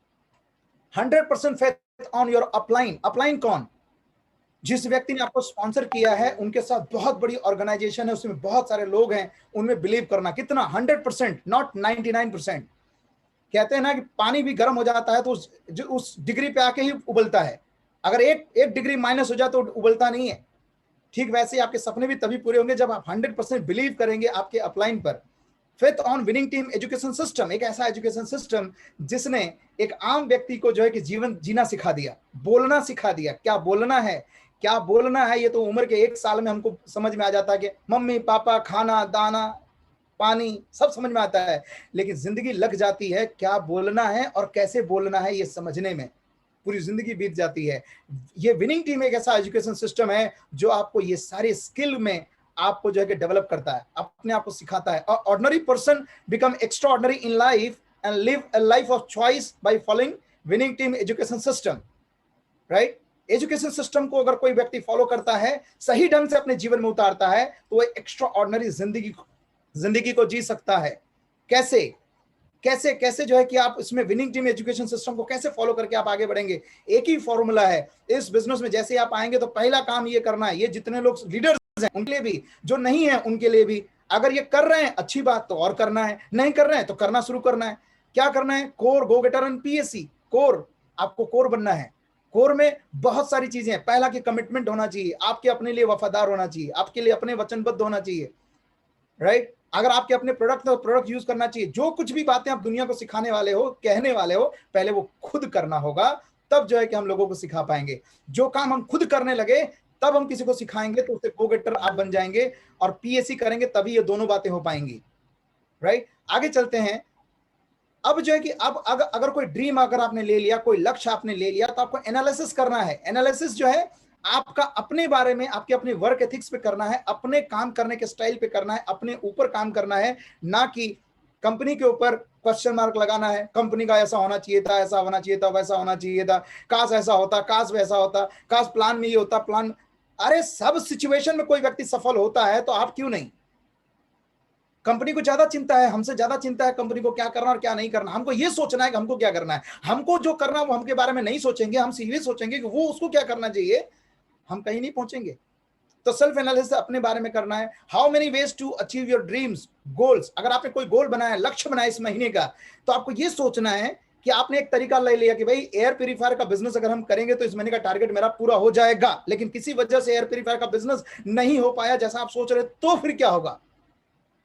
100% faith on your upline. Upline कौन? जिस व्यक्ति ने आपको स्पॉन्सर किया है, उनके साथ बहुत बड़ी ऑर्गेनाइजेशन है, उसमें बहुत सारे लोग हैं, उनमें बिलीव करना। कितना? 100%, नॉट 99%। कहते हैं ना कि पानी भी गर्म हो जाता है तो उस डिग्री पे आके ही उबलता है। अगर एक डिग्री माइनस हो जाए तो उबलता नहीं है। ठीक वैसे आपके सपने भी तभी पूरे होंगे जब आप 100% बिलीव करेंगे आपके अपलाइन पर। Faith on winning team education system. एक ऐसा एजुकेशन सिस्टम जिसने एक आम व्यक्ति को जो है कि जीवन जीना सिखा दिया, बोलना सिखा दिया। क्या बोलना है, क्या बोलना है, ये तो उम्र के 1 साल में हमको समझ में आ जाता है कि मम्मी पापा, खाना दाना पानी, सब समझ में आता है। लेकिन जिंदगी लग जाती है क्या बोलना है और कैसे बोलना है ये समझने में, पूरी जिंदगी बीत जाती है। ये विनिंग टीम एक ऐसा एजुकेशन सिस्टम है जो आपको ये सारे स्किल में आपको जो है कि डेवलप करता है, अपने आप को सिखाता है। Ordinary person become extra ordinary in life and live a life of choice by following winning team education system, right? Education system को अगर कोई व्यक्ति फॉलो करता है, सही ढंग से अपने जीवन में उतारता है, तो वो एक्स्ट्रा ऑर्डिनरी जिंदगी को जी सकता है। कैसे कैसे कैसे जो है कि आप इसमें विनिंग टीम एजुकेशन सिस्टम को कैसे फॉलो करके आप आगे बढ़ेंगे? एक ही फॉर्मूला है इस बिजनेस में। जैसे आप आएंगे तो पहला काम ये करना है, ये जितने लोग लीडर्स हैं उनके लिए भी, जो नहीं है उनके लिए भी, अगर ये कर रहे हैं अच्छी बात, तो और करना है, नहीं कर रहे हैं तो करना शुरू करना है। क्या करना है? Core, go getter and PSC. Core, आपको कोर बनना है। कोर में बहुत सारी चीजें हैं। पहला कि कमिटमेंट होना चाहिए, आपके अपने लिए वफादार होना चाहिए, आपके लिए अपने वचनबद्ध होना चाहिए, राइट? अगर आपके अपने प्रोडक्ट यूज करना चाहिए। जो कुछ भी बातें आप दुनिया को सिखाने वाले हो, कहने वाले हो, पहले वो खुद करना होगा, तब जो है कि हम लोगों को सिखा पाएंगे। जो काम हम खुद करने लगे तब हम किसी को सिखाएंगे, तो उससे गो गेटर आप बन जाएंगे, और पीएससी करेंगे तभी ये दोनों बातें हो पाएंगी, राइट? आगे चलते हैं। अब जो है कि अब अगर कोई ड्रीम अगर आपने ले लिया, कोई लक्ष्य आपने ले लिया, तो आपको एनालिसिस करना है। एनालिसिस जो है आपका अपने बारे में, आपके अपने वर्क एथिक्स पे करना है, अपने काम करने के स्टाइल पे करना है, अपने ऊपर काम करना है, ना कि कंपनी के ऊपर क्वेश्चन मार्क लगाना है। कंपनी का ऐसा होना चाहिए था, ऐसा होना चाहिए था, वैसा होना चाहिए था, काश ऐसा होता, काश वैसा होता, काश प्लान में ये होता, प्लान। अरे सब सिचुएशन में कोई व्यक्ति सफल होता है, तो आप क्यों नहीं? कंपनी को ज्यादा चिंता है, हमसे ज्यादा चिंता है कंपनी को क्या करना और क्या नहीं करना। हमको ये सोचना है कि हमको क्या करना है। हमको जो करना है वो हमके बारे में नहीं सोचेंगे, हम सीधे सोचेंगे कि वो उसको क्या करना चाहिए, हम कहीं नहीं पहुंचेंगे। तो सेल्फ एनालिसिस अपने बारे में करना है। How many ways to achieve your dreams, goals. अगर आपने कोई गोल बनाया, लक्ष्य बनाया इस महीने का, तो आपको ये सोचना है कि आपने एक तरीका ले लिया कि भाई एयर प्यूरीफायर का बिजनेस अगर हम करेंगे तो इस महीने का टारगेट मेरा पूरा हो जाएगा। लेकिन किसी वजह से एयर प्यूरीफायर का बिजनेस नहीं हो पाया जैसा आप सोच रहे, तो फिर क्या होगा?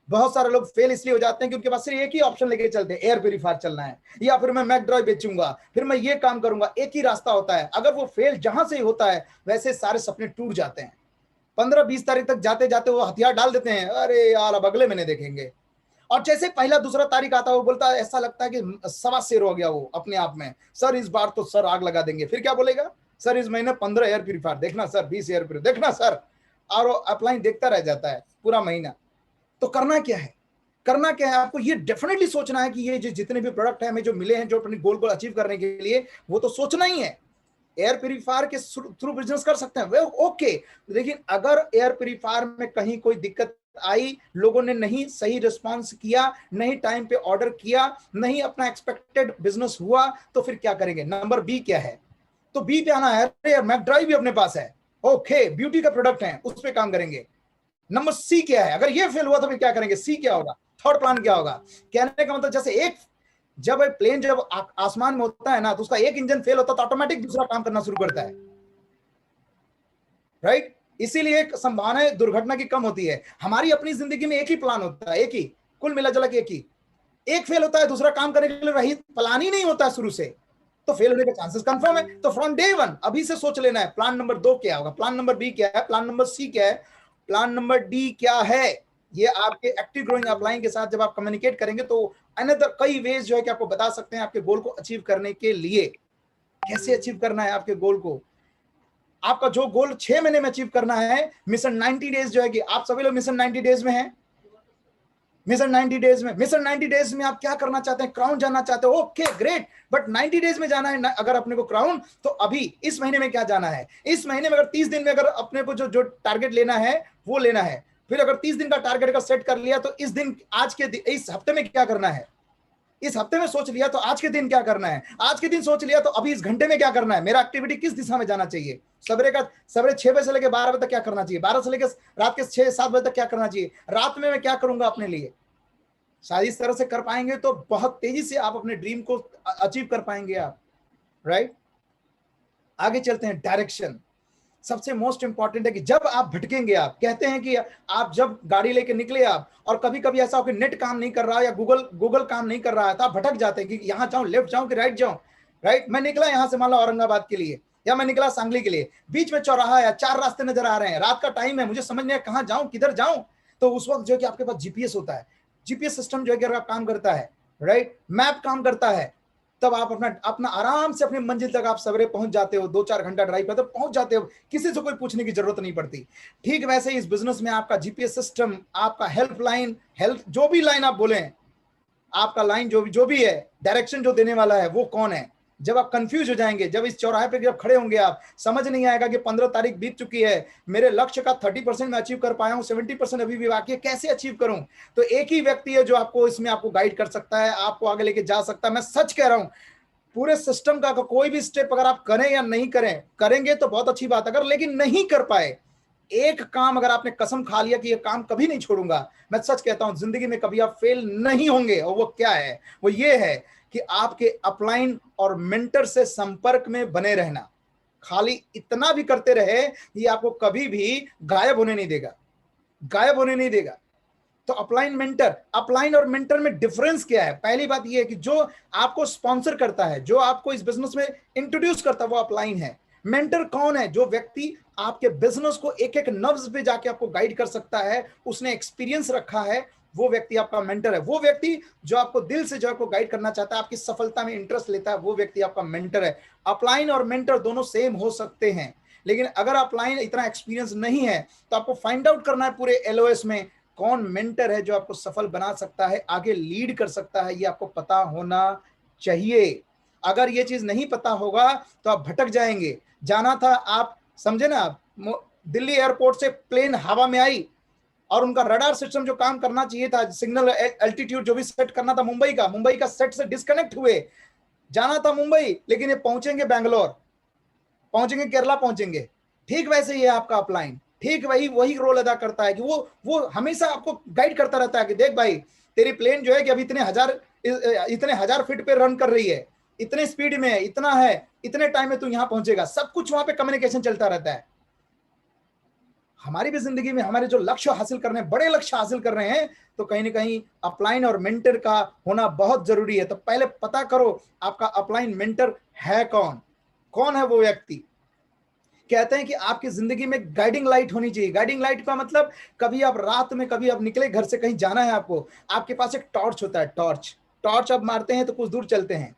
बहुत सारे लोग फेल इसलिए हो जाते हैं कि उनके पास सिर्फ एक ही ऑप्शन लेके चलते हैं, एयर प्यूरीफायर चलना है, या फिर मैं मैकडॉय बेचूंगा, फिर मैं ये काम करूंगा। एक ही रास्ता होता है। अगर वो फेल जहां से ही होता है, वैसे सारे सपने टूट जाते हैं। 15-20 तारीख तक जाते जाते वो हथियार डाल देते हैं, अरे यार अब अगले महीने देखेंगे। और जैसे पहला दूसरा तारीख आता है, वो बोलता है, ऐसा लगता है कि सवा शेर हो गया वो अपने आप में, सर इस बार तो सर आग लगा देंगे। फिर क्या बोलेगा? सर इस महीने 15 एयर प्यूरीफायर देखना सर, 20 एयर प्यूरीफायर देखना सर, और अपलाइन देखता रह जाता है पूरा महीना। तो करना क्या है? करना क्या है? आपको ये डेफिनेटली सोचना है कि ये जितने भी प्रोडक्ट है हमें जो मिले हैं, जो अपने गोल को अचीव करने के लिए, वो तो सोचना ही है। एयर प्यूरीफायर के थ्रू बिजनेस कर सकते हैं वे, ओके। लेकिन अगर एयर प्यूरीफायर में कहीं कोई दिक्कत आई, लोगों ने नहीं सही रिस्पांस किया, नहीं टाइम पे ऑर्डर किया, नहीं अपना एक्सपेक्टेड बिजनेस हुआ, तो फिर क्या करेंगे? नंबर बी क्या है? तो बी पे आना है, अरे यार मैकडराइव भी अपने पास है, ओके ब्यूटी का प्रोडक्ट है, उस पर काम करेंगे। नंबर सी क्या है? अगर ये फेल हुआ तो फिर क्या करेंगे? सी क्या होगा? थर्ड प्लान क्या होगा? कहने का मतलब जैसे एक जब प्लेन जब आसमान में होता है ना, तो उसका एक इंजन फेल होता है तो ऑटोमेटिक दूसरा काम करना शुरू करता है, राइट? इसीलिए संभावना दुर्घटना की कम होती है। हमारी अपनी जिंदगी में एक ही प्लान होता है, एक ही, कुल मिला जुला के एक ही। एक फेल होता है, दूसरा काम करने के लिए रही प्लान ही नहीं होता है शुरू से, तो फेल होने के चांसेस कंफर्म है। तो फ्रॉम डे वन अभी से सोच लेना है प्लान नंबर 2 क्या होगा, प्लान नंबर बी क्या है, प्लान नंबर सी क्या है, प्लान नंबर डी क्या है। ये आपके एक्टिव ग्रोइंग अपलाइन के साथ जब आप कम्युनिकेट करेंगे तो अनदर कई वेज जो है कि आपको बता सकते हैं आपके गोल को अचीव करने के लिए। कैसे अचीव करना है आपके गोल को? आपका जो गोल 6 महीने में अचीव करना है, मिशन 90 डेज जो है कि आप सभी लोग मिशन 90 डेज में हैं। मिशन 90 डेज में, मिशन 90 डेज में आप क्या करना चाहते हैं? क्राउन जानना चाहते हो, ओके ग्रेट, बट 90 डेज में जाना है अगर अपने को क्राउन, तो अभी इस महीने में क्या जाना है? इस महीने में अगर 30 दिन में अगर अपने को जो टारगेट लेना है वो लेना है। फिर अगर 30 दिन का टारगेट का सेट कर लिया तो इस दिन, आज के इस हफ्ते में क्या करना है? इस हफ्ते में सोच लिया तो आज के दिन क्या करना है? आज के दिन सोच लिया तो अभी इस घंटे में क्या करना है? मेरा एक्टिविटी किस दिशा में जाना चाहिए? सवेरे 6 बजे से लेकर 12 बजे तक क्या करना चाहिए? 12 से लेकर रात के 6-7 बजे तक क्या करना चाहिए? रात में मैं क्या करूंगा अपने लिए? शायद इस तरह से कर पाएंगे तो बहुत तेजी से आप अपने ड्रीम को अचीव कर पाएंगे आप, राइट? आगे चलते हैं। डायरेक्शन सबसे मोस्ट इंपॉर्टेंट है कि जब आप भटकेंगे, आप कहते हैं कि आप जब गाड़ी लेके निकले आप, और कभी कभी ऐसा हो कि नेट काम नहीं कर रहा या गूगल काम नहीं कर रहा है, तो आप भटक जाते हैं कि यहां जाऊं, लेफ्ट जाऊं कि राइट जाऊं, राइट? मैं निकला यहां से मान लो औरंगाबाद के लिए, या मैं निकला सांगली के लिए, बीच में चौराहा है, 4 रास्ते नजर आ रहे हैं, रात का टाइम है, मुझे समझ नहीं है कहां जाऊं, किधर जाऊं। तो उस वक्त जो है कि आपके पास जीपीएस होता है, जीपीएस सिस्टम जो है कि अगर काम करता है, राइट, मैप काम करता है, तब आप अपना आराम से अपनी मंजिल तक आप सवेरे पहुंच जाते हो। 2-4 घंटा ड्राइव करते हो, पहुंच जाते हो, किसी से कोई पूछने की जरूरत नहीं पड़ती। ठीक वैसे ही इस बिजनेस में आपका जीपीएस सिस्टम, आपका हेल्पलाइन, हेल्प जो भी लाइन आप बोले, आपका लाइन जो भी है, डायरेक्शन जो देने वाला है वो कौन है? जब आप कंफ्यूज हो जाएंगे, जब इस चौराहे पे जब खड़े होंगे आप, समझ नहीं आएगा कि 15 तारीख बीत चुकी है, मेरे लक्ष्य का 30% मैं अचीव कर पाया हूं, 70% अभी भी बाकी है, कैसे अचीव करूं? तो एक ही व्यक्ति है जो आपको इसमें आपको गाइड कर सकता है, आपको आगे लेके जा सकता है। मैं सच कह रहा हूं, पूरे सिस्टम का कोई भी स्टेप अगर आप करें या नहीं करें, करेंगे तो बहुत अच्छी बात, अगर लेकिन नहीं कर पाए, एक काम अगर आपने कसम खा लिया कि ये काम कभी नहीं छोड़ूंगा, मैं सच कहता हूं जिंदगी में कभी आप फेल नहीं होंगे। और वो क्या है? वो ये है कि आपके अपलाइन और मेंटर से संपर्क में बने रहना। खाली इतना भी करते रहे, ये आपको कभी भी गायब होने नहीं देगा, गायब होने नहीं देगा। तो अपलाइन और मेंटर में डिफरेंस क्या है? पहली बात यह है कि जो आपको स्पॉन्सर करता है, जो आपको इस बिजनेस में इंट्रोड्यूस करता है, वो अपलाइन है। मेंटर कौन है? जो व्यक्ति आपके बिजनेस को एक एक नब्ज पे जाके आपको गाइड कर सकता है, उसने एक्सपीरियंस रखा है, वो व्यक्ति आपका मेंटर है। वो व्यक्ति जो आपको दिल से जो आपको गाइड करना चाहता है, आपकी सफलता में इंटरेस्ट लेता है, वो व्यक्ति आपका मेंटर है। अपलाइन और मेंटर दोनों सेम हो सकते हैं, लेकिन अगर अपलाइन इतना एक्सपीरियंस नहीं है तो आपको फाइंड आउट करना है पूरे एलओएस में कौन मेंटर है जो आपको सफल बना सकता है, आगे लीड कर सकता है, ये आपको पता होना चाहिए। अगर ये चीज नहीं पता होगा तो आप भटक जाएंगे। जाना था, आप समझे ना, आप दिल्ली एयरपोर्ट से प्लेन हवा में आई और उनका रडार सिस्टम जो काम करना चाहिए था, सिग्नल एल्टीट्यूड जो भी सेट करना था, मुंबई का सेट से डिस्कनेक्ट हुए। जाना था मुंबई, लेकिन ये पहुंचेंगे बैंगलोर, पहुंचेंगे केरला पहुंचेंगे। ठीक वैसे ही है आपका अपलाइन, ठीक वही रोल अदा करता है कि वो हमेशा आपको गाइड करता रहता है कि देख भाई, तेरी प्लेन जो है कि अभी इतने हजार फीट पे रन कर रही है, इतने स्पीड में है, इतना है, इतने टाइम में तू यहां पहुंचेगा। सब कुछ वहां पे कम्युनिकेशन चलता रहता है। हमारी भी जिंदगी में हमारे जो लक्ष्य हासिल करने, बड़े लक्ष्य हासिल कर रहे हैं, तो कहीं ना कहीं अपलाइन और मेंटर का होना बहुत जरूरी है। तो पहले पता करो आपका अपलाइन मेंटर है कौन, कौन है वो व्यक्ति। कहते हैं कि आपकी जिंदगी में गाइडिंग लाइट होनी चाहिए। गाइडिंग लाइट का मतलब, कभी आप रात में, कभी आप निकले घर से, कहीं जाना है आपको, आपके पास एक टॉर्च होता है। टॉर्च आप मारते हैं तो कुछ दूर चलते हैं,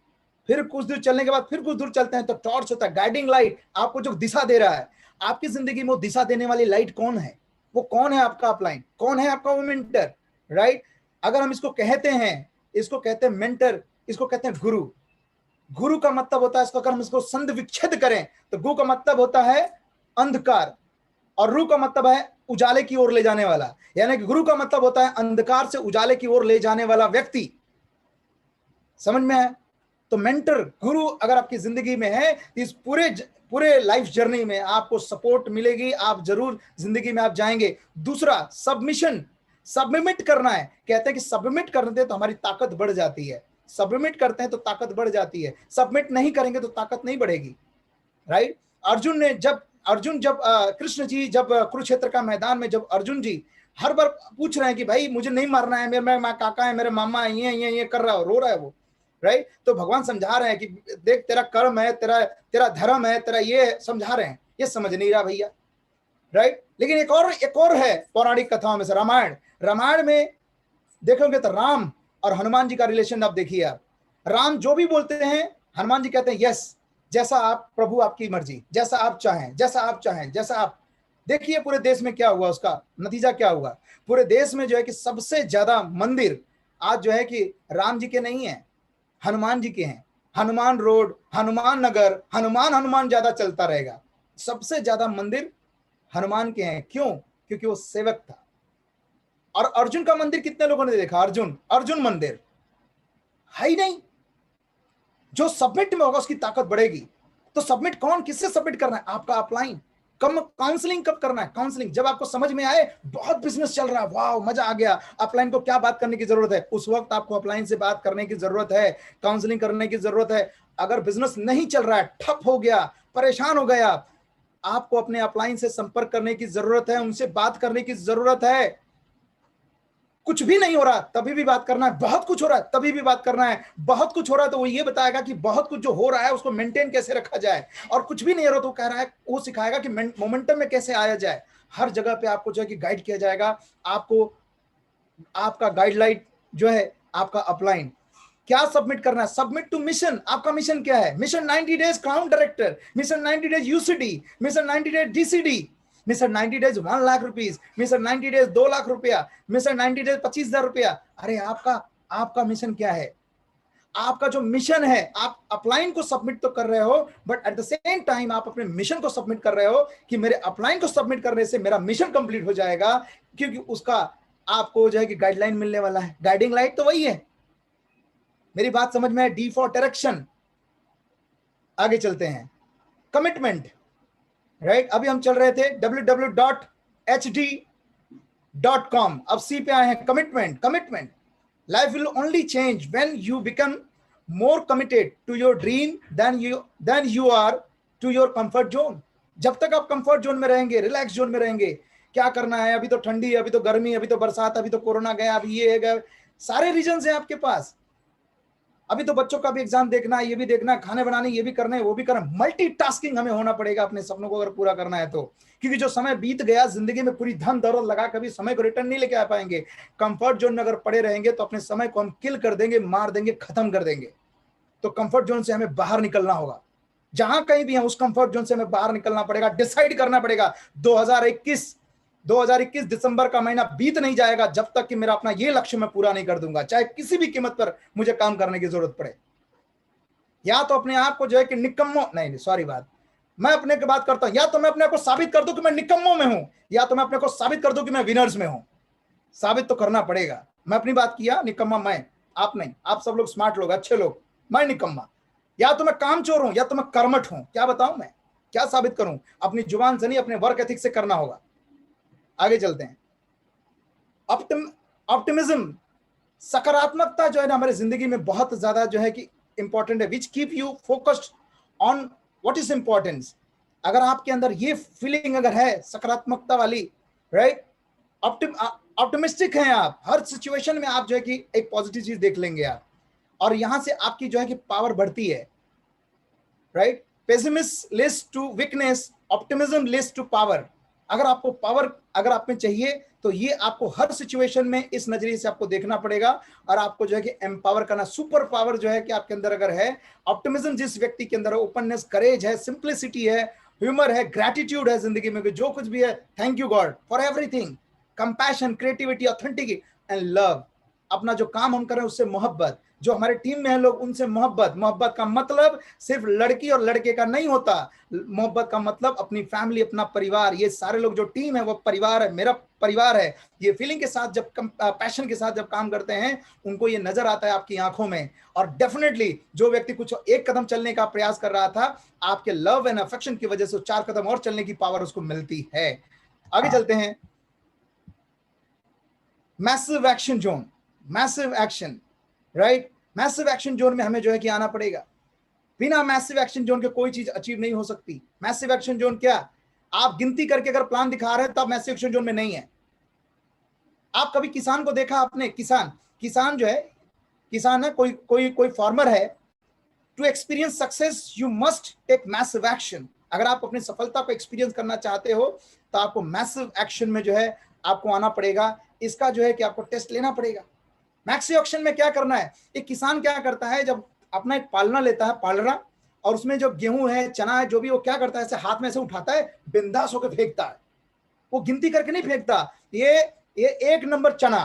फिर कुछ दूर चलने के बाद फिर कुछ दूर चलते हैं, तो टॉर्च होता है, गाइडिंग लाइट, आपको जो दिशा दे रहा है। आपकी जिंदगी में वो दिशा देने वाली लाइट कौन है? वो कौन है? आपका अपलाइन कौन है? आपका वो मेंटर, राइट? अगर हम इसको कहते हैं, इसको कहते हैं मेंटर, इसको कहते हैं गुरु। गुरु का मतलब होता है, इसको अगर हम इसको संधि विच्छेद करें तो गु का मतलब होता है अंधकार, और रू का मतलब है उजाले की ओर ले जाने वाला, यानी कि गुरु का मतलब होता है अंधकार से उजाले की ओर ले जाने वाला व्यक्ति। समझ में है? तो मेंटर, गुरु अगर आपकी जिंदगी में है तो इस पूरे लाइफ जर्नी में आपको सपोर्ट मिलेगी, आप जरूर जिंदगी में आप जाएंगे। दूसरा, सबमिशन, सबमिट करना है। कहते हैं कि सबमिट करते हैं तो हमारी ताकत बढ़ जाती है, सबमिट करते हैं तो ताकत बढ़ जाती है, सबमिट नहीं करेंगे तो ताकत नहीं बढ़ेगी। राइट? अर्जुन जब कृष्ण जी जब कुरुक्षेत्र का मैदान में जब अर्जुन जी हर बार पूछ रहे हैं कि भाई मुझे नहीं मारना है, मेरे काका है, मेरे मामा है, ये कर रहा है, रो रहा है वो। राइट? तो भगवान समझा रहे हैं कि देख तेरा कर्म है, तेरा धर्म है, तेरा ये समझा रहे हैं, ये समझ नहीं रहा भैया। राइट? लेकिन एक और है पौराणिक कथाओं में से रामायण में देखोगे तो राम और हनुमान जी का रिलेशन आप देखिए। आप राम जो भी बोलते हैं हनुमान जी कहते हैं यस, जैसा आप प्रभु, आपकी मर्जी, जैसा आप चाहें, जैसा आप चाहें, जैसा आप। देखिए पूरे देश में क्या हुआ, उसका नतीजा क्या हुआ। पूरे देश में जो है कि सबसे ज्यादा मंदिर आज जो है कि राम जी के नहीं है, हनुमान जी के हैं। हनुमान रोड, हनुमान नगर, हनुमान ज्यादा चलता रहेगा। सबसे ज्यादा मंदिर हनुमान के हैं। क्यों? क्योंकि वो सेवक था। और अर्जुन का मंदिर कितने लोगों ने देखा? अर्जुन मंदिर है ही नहीं। जो सबमिट में होगा उसकी ताकत बढ़ेगी। तो सबमिट कौन, किससे सबमिट करना है? आपका अपलाइन। काउंसलिंग कब करना है? काउंसलिंग जब आपको समझ में आए बहुत बिजनेस चल रहा है, वाह मजा आ गया, अपलाइन को क्या बात करने की जरूरत है, उस वक्त आपको अपलाइन से बात करने की जरूरत है, काउंसलिंग करने की जरूरत है। अगर बिजनेस नहीं चल रहा है, ठप हो गया, परेशान हो गया, आपको अपने अपलाइन से संपर्क करने की जरूरत है, उनसे बात करने की जरूरत है। कुछ भी नहीं हो रहा तभी भी बात करना है, बहुत कुछ हो रहा है तभी भी बात करना है। बहुत कुछ हो रहा है तो वो ये बताएगा कि बहुत कुछ जो हो रहा है उसको मेंटेन कैसे रखा जाए, और कुछ भी नहीं हो रहा तो वो कह रहा है, वो सिखाएगा कि मोमेंटम में कैसे आया जाए। हर जगह पे आपको जो है कि गाइड किया जाएगा। आपको आपका गाइडलाइन जो है आपका अपलाइन। क्या सबमिट करना है? Submit to mission. आपका मिशन क्या है? Mission 90 days crown director, mission 90 days UCD, mission 90 days DCD, mission 90 days 1 lakh rupees, mission 90 days 2 lakh रुपया, मिशन 90 डेज 25,000 रुपया। अरे आपका मिशन क्या है? आपका जो मिशन है, आप अपलाइन को सबमिट तो कर रहे हो, but at the same time आप अपने मिशन को सबमिट कर रहे हो कि मेरे अपलाइन को सबमिट करने से मेरा मिशन कंप्लीट हो जाएगा, क्योंकि उसका आपको जो है कि गाइडलाइन मिलने वाला है। गाइडिंग लाइट तो वही है। मेरी बात समझ में है? D for direction. आगे चलते हैं। कमिटमेंट। राइट? अभी हम चल रहे थे www.hd.com, अब सी पे आए हैं। Commitment. Life will only change when you become more committed to your dream then you are to your comfort zone. जब तक आप कंफर्ट जोन में रहेंगे, रिलैक्स जोन में रहेंगे, क्या करना है, अभी तो ठंडी, अभी तो गर्मी, अभी तो बरसात, अभी तो कोरोना गया, अभी ये गया, सारे रीजंस हैं आपके पास। अभी तो बच्चों का भी एग्जाम देखना है, ये भी देखना है, खाने बनाने ये भी करना है, वो भी करना है। मल्टीटास्किंग हमें होना पड़ेगा अपने सपनों को अगर पूरा करना है तो, क्योंकि जो समय बीत गया जिंदगी में, पूरी धन दौलत लगा कभी समय को रिटर्न नहीं लेके आ पाएंगे। कंफर्ट जोन में अगर पड़े रहेंगे तो अपने समय को हम किल कर देंगे, मार देंगे, खत्म कर देंगे। तो कंफर्ट जोन से हमें बाहर निकलना होगा। जहां कहीं भी है उस कंफर्ट जोन से हमें बाहर निकलना पड़ेगा। डिसाइड करना पड़ेगा 2021 दिसंबर का महीना बीत नहीं जाएगा जब तक कि मेरा अपना ये लक्ष्य मैं पूरा नहीं कर दूंगा, चाहे किसी भी कीमत पर मुझे काम करने की जरूरत पड़े। या तो अपने आप को जो है कि निकम्मो, नहीं सॉरी, मैं अपने की बात करता हूं, या तो मैं अपने को साबित कर दूं कि मैं निकम्मों में हूं, या तो मैं अपने को साबित कर दूं कि मैं विनर्स में हूं। साबित तो करना पड़ेगा। मैं अपनी बात किया, निकम्मा मैं, आप नहीं, आप सब लोग स्मार्ट लोग, अच्छे लोग, मैं निकम्मा। या तो मैं कामचोर हूं या तो मैं कर्मठ हूं। क्या बताऊं मैं, क्या साबित करूं? अपनी जुबान से नहीं, अपने वर्क एथिक से करना होगा। आगे चलते हैं। ऑप्टिमिज्म, सकारात्मकता जो है ना हमारी जिंदगी में बहुत ज्यादा जो है कि इंपॉर्टेंट है। Which keep you focused on what is importance. अगर आपके अंदर ये फीलिंग अगर है सकारात्मकता वाली, राइट, ऑप्टिमिस्टिक हैं आप, हर सिचुएशन में आप जो है कि एक पॉजिटिव चीज देख लेंगे आप, और यहां से आपकी जो है कि पावर बढ़ती है। Right? Pessimist leads to weakness, optimism leads to power. अगर आपको पावर अगर आप में चाहिए तो ये आपको हर सिचुएशन में इस नजरिए से आपको देखना पड़ेगा, और आपको जो है कि एम्पावर करना। सुपर पावर जो है कि आपके अंदर अगर है, ऑप्टिमिज्म जिस व्यक्ति के अंदर है, ओपननेस, करेज है, सिंप्लिसिटी है, ह्यूमर है, ग्रैटिट्यूड है जिंदगी में, जो कुछ भी है, thank you God for everything, compassion, creativity, authenticity and love. अपना जो काम हम कर रहे हैं उससे मोहब्बत, जो हमारे टीम में है लोग, उनसे मोहब्बत। मोहब्बत का मतलब सिर्फ लड़की और लड़के का नहीं होता, मोहब्बत का मतलब अपनी फैमिली, अपना परिवार। ये सारे लोग जो टीम है वो परिवार है, मेरा परिवार है। ये फीलिंग के साथ जब पैशन के साथ जब काम करते हैं, उनको ये नजर आता है आपकी आंखों में। और डेफिनेटली जो व्यक्ति कुछ एक कदम चलने का प्रयास कर रहा था, आपके लव एंड अफेक्शन की वजह से 4 कदम और चलने की पावर उसको मिलती है। आगे चलते हैं। Massive action zone, massive action, right. Massive action zone में हमें जो है कि आना पड़ेगा। बिना मैसिव एक्शन जोन के कोई चीज अचीव नहीं हो सकती। मैसिव एक्शन जोन क्या? आप गिनती करके अगर प्लान दिखा रहे हैं तब मैसिव एक्शन जोन में नहीं है। आप कभी किसान को देखा आपने? किसान जो है, किसान है, कोई कोई कोई फार्मर है। To experience success you must take massive action. अगर आप अपनी सफलता को एक्सपीरियंस करना चाहते हो तो आपको मैसिव एक्शन में जो है आपको आना पड़ेगा। इसका जो है कि आपको टेस्ट लेना पड़ेगा। मैसिव एक्शन में क्या करना है? एक किसान क्या करता है, जब अपना एक पालना लेता है, पालना, और उसमें जो गेहूं है, चना है, जो भी, वो क्या करता है, ऐसे हाथ में से उठाता है, बिंदास होकर फेंकता है। वो गिनती करके नहीं फेंकता, ये 1 नंबर चना,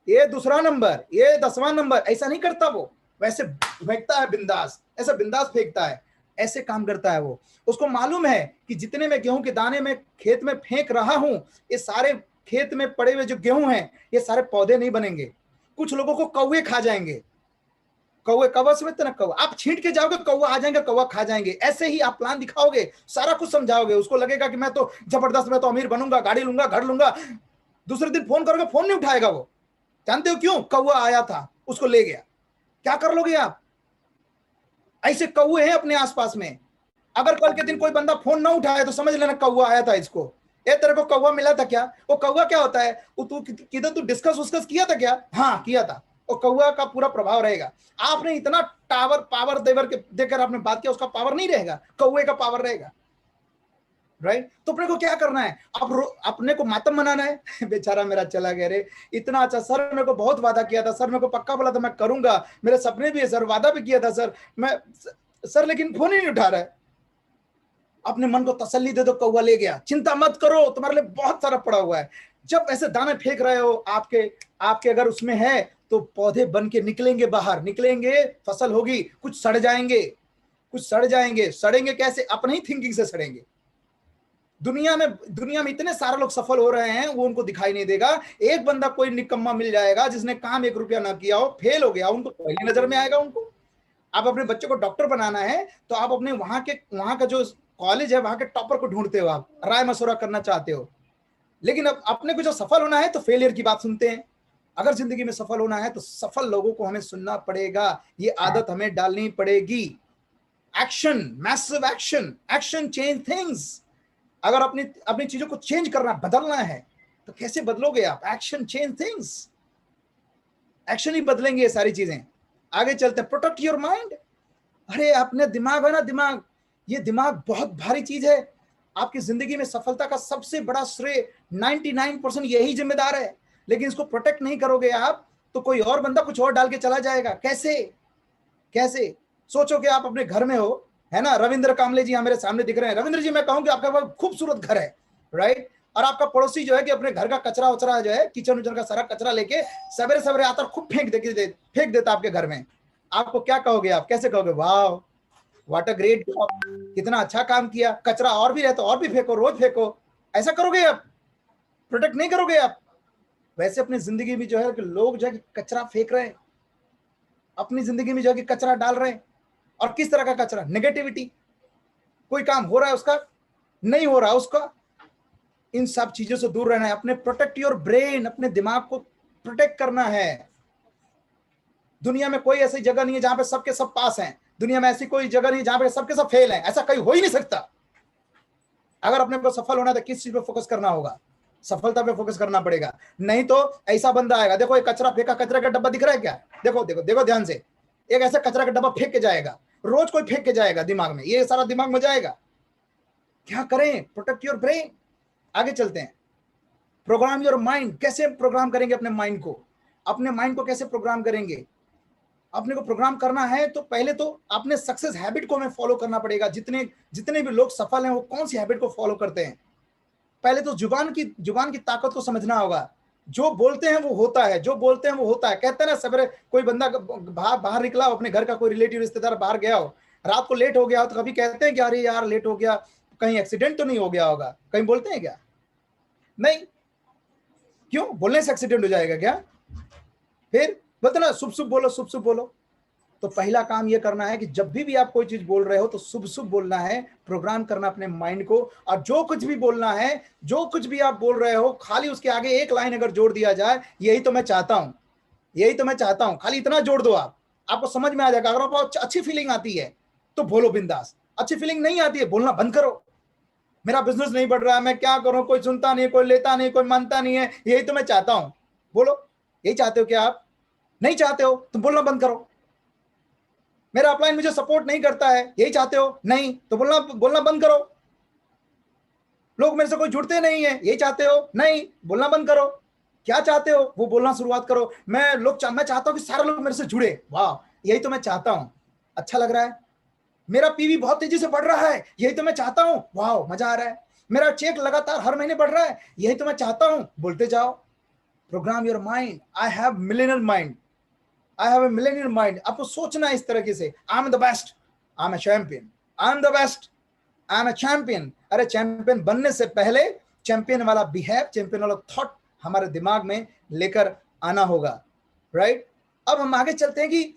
ये 2रा नंबर, ये 10वां नंबर, ऐसा नहीं करता। वो वैसे फेंकता है बिंदास, ऐसा बिंदास फेंकता है, ऐसे काम करता है वो। उसको मालूम है कि जितने मैं गेहूं के दाने में खेत में फेंक रहा हूं, ये सारे खेत में पड़े हुए जो गेहूं हैं, ये सारे पौधे नहीं बनेंगे, कुछ लोगों को कौवे खा जाएंगे। कौवा समझते ना, कौवा, आप छींट के जाओगे, कौवा आ जाएंगे, कौवा खा जाएंगे। ऐसे ही आप प्लान दिखाओगे, सारा कुछ समझाओगे, उसको लगेगा कि मैं तो जबरदस्त, मैं तो अमीर बनूंगा, गाड़ी लूंगा, घर लूंगा। दूसरे दिन फोन करोगे, फोन नहीं उठाएगा वो। जानते हो क्यों? कौवा आया था, उसको ले गया। क्या कर लोगे आप? ऐसे कौवे हैं अपने आसपास में। अगर कल के दिन कोई बंदा फोन ना उठाए तो समझ लेना कौवा आया था इसको। ए, तेरे को कौवा मिला था क्या? वो कौवा क्या होता है? वो तू किधर तू डिस्कस किया था क्या? हाँ किया था। वो कौवा का पूरा प्रभाव रहेगा। आपने इतना पावर देकर आपने बात किया, उसका पावर नहीं रहेगा, कौवे का पावर रहेगा, राइट। तो अपने को क्या करना है? अब अपने को मातम मनाना है। बेचारा मेरा चला गया रे, इतना अच्छा सर, मेरे को बहुत वादा किया था सर, मेरे को पक्का बोला था मैं करूंगा, मेरे सपने भी है सर, वादा भी किया था सर, मैं सर, लेकिन फोन ही नहीं उठा रहा है। अपने मन को तसल्ली दे दो, कौवा ले गया, चिंता मत करो, तुम्हारे लिए बहुत सारा पड़ा हुआ है। जब ऐसे दाने फेंक रहे हो, आपके आपके अगर उसमें है तो पौधे बन के निकलेंगे, बाहर निकलेंगे, फसल होगी, कुछ सड़ जाएंगे, कुछ सड़ जाएंगे। सड़ेंगे कैसे? अपने ही थिंकिंग से सड़ेंगे। दुनिया में इतने सारे लोग सफल हो रहे हैं, वो उनको दिखाई नहीं देगा। एक बंदा कोई निकम्मा मिल जाएगा जिसने काम 1 रुपया ना किया हो, फेल हो गया, उनको पहली नजर में आएगा उनको। आप अपने बच्चे को डॉक्टर बनाना है तो आप अपने वहां का जो कॉलेज है, वहां के टॉपर को ढूंढते हो, आप राय मशवरा करना चाहते हो। लेकिन अब अपने को जो सफल होना है तो फेलियर की बात सुनते हैं। अगर जिंदगी में सफल होना है तो सफल लोगों को हमें सुनना पड़ेगा, ये आदत हमें डालनी पड़ेगी। Action, massive action, action change things. अगर अपनी अपनी चीजों को चेंज करना, बदलना है तो कैसे बदलोगे आप? एक्शन चेंज थिंग्स, एक्शन ही बदलेंगे ये सारी चीजें। आगे चलते हैं। Protect your mind. अरे अपने दिमाग है ना, दिमाग, ये दिमाग बहुत भारी चीज है। आपकी जिंदगी में सफलता का सबसे बड़ा श्रेय 99% यही जिम्मेदार है। लेकिन इसको प्रोटेक्ट नहीं करोगे आप तो कोई और बंदा कुछ और डाल के चला जाएगा। कैसे? कैसे? सोचो कि आप अपने घर में हो, है ना, रविंद्र कामले जी मेरे सामने दिख रहे हैं। रविंद्र जी, मैं कहूं कि आपका बहुत खूबसूरत घर है, राइट, और आपका पड़ोसी जो है कि अपने घर का कचरा वचरा जो है, किचन उचन का सारा कचरा लेके सवेरे सवेरे आता खूब फेंक देता आपके घर में। आपको क्या कहोगे? आप कैसे कहोगे? वाह, व्हाट अ ग्रेट जॉब, कितना अच्छा काम किया, कचरा और भी रहता और भी फेंको, रोज फेंको। ऐसा करोगे आप? प्रोटेक्ट नहीं करोगे आप। वैसे अपनी जिंदगी में जो है कि लोग जो है कचरा फेंक रहे हैं, अपनी जिंदगी में जो है कि कचरा डाल रहे हैं। और किस तरह का कचरा? नेगेटिविटी। कोई काम हो रहा है उसका, नहीं हो रहा उसका, इन सब चीजों से दूर रहना है। अपने प्रोटेक्ट योर ब्रेन, अपने दिमाग को प्रोटेक्ट करना है। दुनिया में कोई ऐसी जगह नहीं है जहां पे सबके सब पास हैं। दुनिया में ऐसी कोई जगह नहीं जहां पे सबके सब फेल हैं। ऐसा कहीं हो ही नहीं सकता। अगर अपने को सफल होना है तो किस चीज पे फोकस करना होगा? सफलता पे फोकस करना पड़ेगा। नहीं तो ऐसा बंदा आएगा, देखो एक कचरा फेंका, कचरा का डब्बा दिख रहा है क्या? देखो देखो देखो ध्यान से, एक ऐसा कचरा का डब्बा फेंक के जाएगा, रोज कोई फेंक के जाएगा दिमाग में, ये सारा दिमाग में जाएगा। क्या करें? Protect your brain. आगे चलते हैं। Programme your mind. कैसे प्रोग्राम करेंगे अपने माइंड को? अपने माइंड को कैसे प्रोग्राम करेंगे? अपने को प्रोग्राम करना है तो पहले तो अपने सक्सेस हैबिट को हमें फॉलो करना पड़ेगा। जितने जितने भी लोग सफल हैं वो कौन सी हैबिट को फॉलो करते हैं? पहले तो जुबान की ताकत को समझना होगा। जो बोलते हैं वो होता है, जो बोलते हैं वो होता है। कहते हैं ना, सवेरे कोई बंदा बाहर निकला हो, अपने घर का कोई रिलेटिव रिश्तेदार बाहर गया हो, रात को लेट हो गया हो, तो कभी कहते हैं कि अरे यार लेट हो गया, कहीं एक्सीडेंट तो नहीं हो गया होगा? कहीं बोलते हैं क्या? नहीं। क्यों? बोलने से एक्सीडेंट हो जाएगा क्या? फिर बोलते ना शुभ शुभ बोलो, शुभ शुभ बोलो। तो पहला काम ये करना है कि जब भी आप कोई चीज बोल रहे हो तो शुभ शुभ बोलना है, प्रोग्राम करना अपने माइंड को। और जो कुछ भी बोलना है, जो कुछ भी आप बोल रहे हो, खाली उसके आगे एक लाइन अगर जोड़ दिया जाए, यही तो मैं चाहता हूं, यही तो मैं चाहता हूं, खाली इतना जोड़ दो आपको समझ में आ जाएगा। अगर आपको अच्छी फीलिंग आती है तो बोलो बिंदास, अच्छी फीलिंग नहीं आती है बोलना बंद करो। मेरा बिजनेस नहीं बढ़ रहा है, मैं क्या करूं, कोई सुनता नहीं, कोई लेता नहीं, कोई मानता नहीं है, यही तो मैं चाहता हूं। बोलो, यही चाहते हो क्या आप? नहीं चाहते हो तो बोलना बंद करो। मेरा अपलाइन मुझे सपोर्ट नहीं करता है, यही चाहते हो? नहीं तो बोलना बंद करो। लोग मेरे से कोई जुड़ते नहीं है, यही चाहते हो? नहीं, बोलना बंद करो। क्या चाहते हो वो बोलना शुरुआत करो। मैं चाहता हूं कि सारे लोग मेरे से जुड़े, वाह यही तो मैं चाहता हूं, अच्छा लग रहा है। मेरा पीवी बहुत तेजी से बढ़ रहा है, यही तो मैं चाहता हूं, वाह मजा आ रहा है। मेरा चेक लगातार हर महीने बढ़ रहा है, यही तो मैं चाहता हूं। बोलते जाओ, program your mind. I have millennial mind, I have a millennial mind. आपको सोचना है इस तरीके से, I am the best, I am a champion, I am the best, I am a champion. अरे चैंपियन बनने से पहले चैंपियन वाला बिहेव, चैंपियन वाला थॉट हमारे दिमाग में लेकर आना होगा, राइट? अब हम आगे चलते हैं कि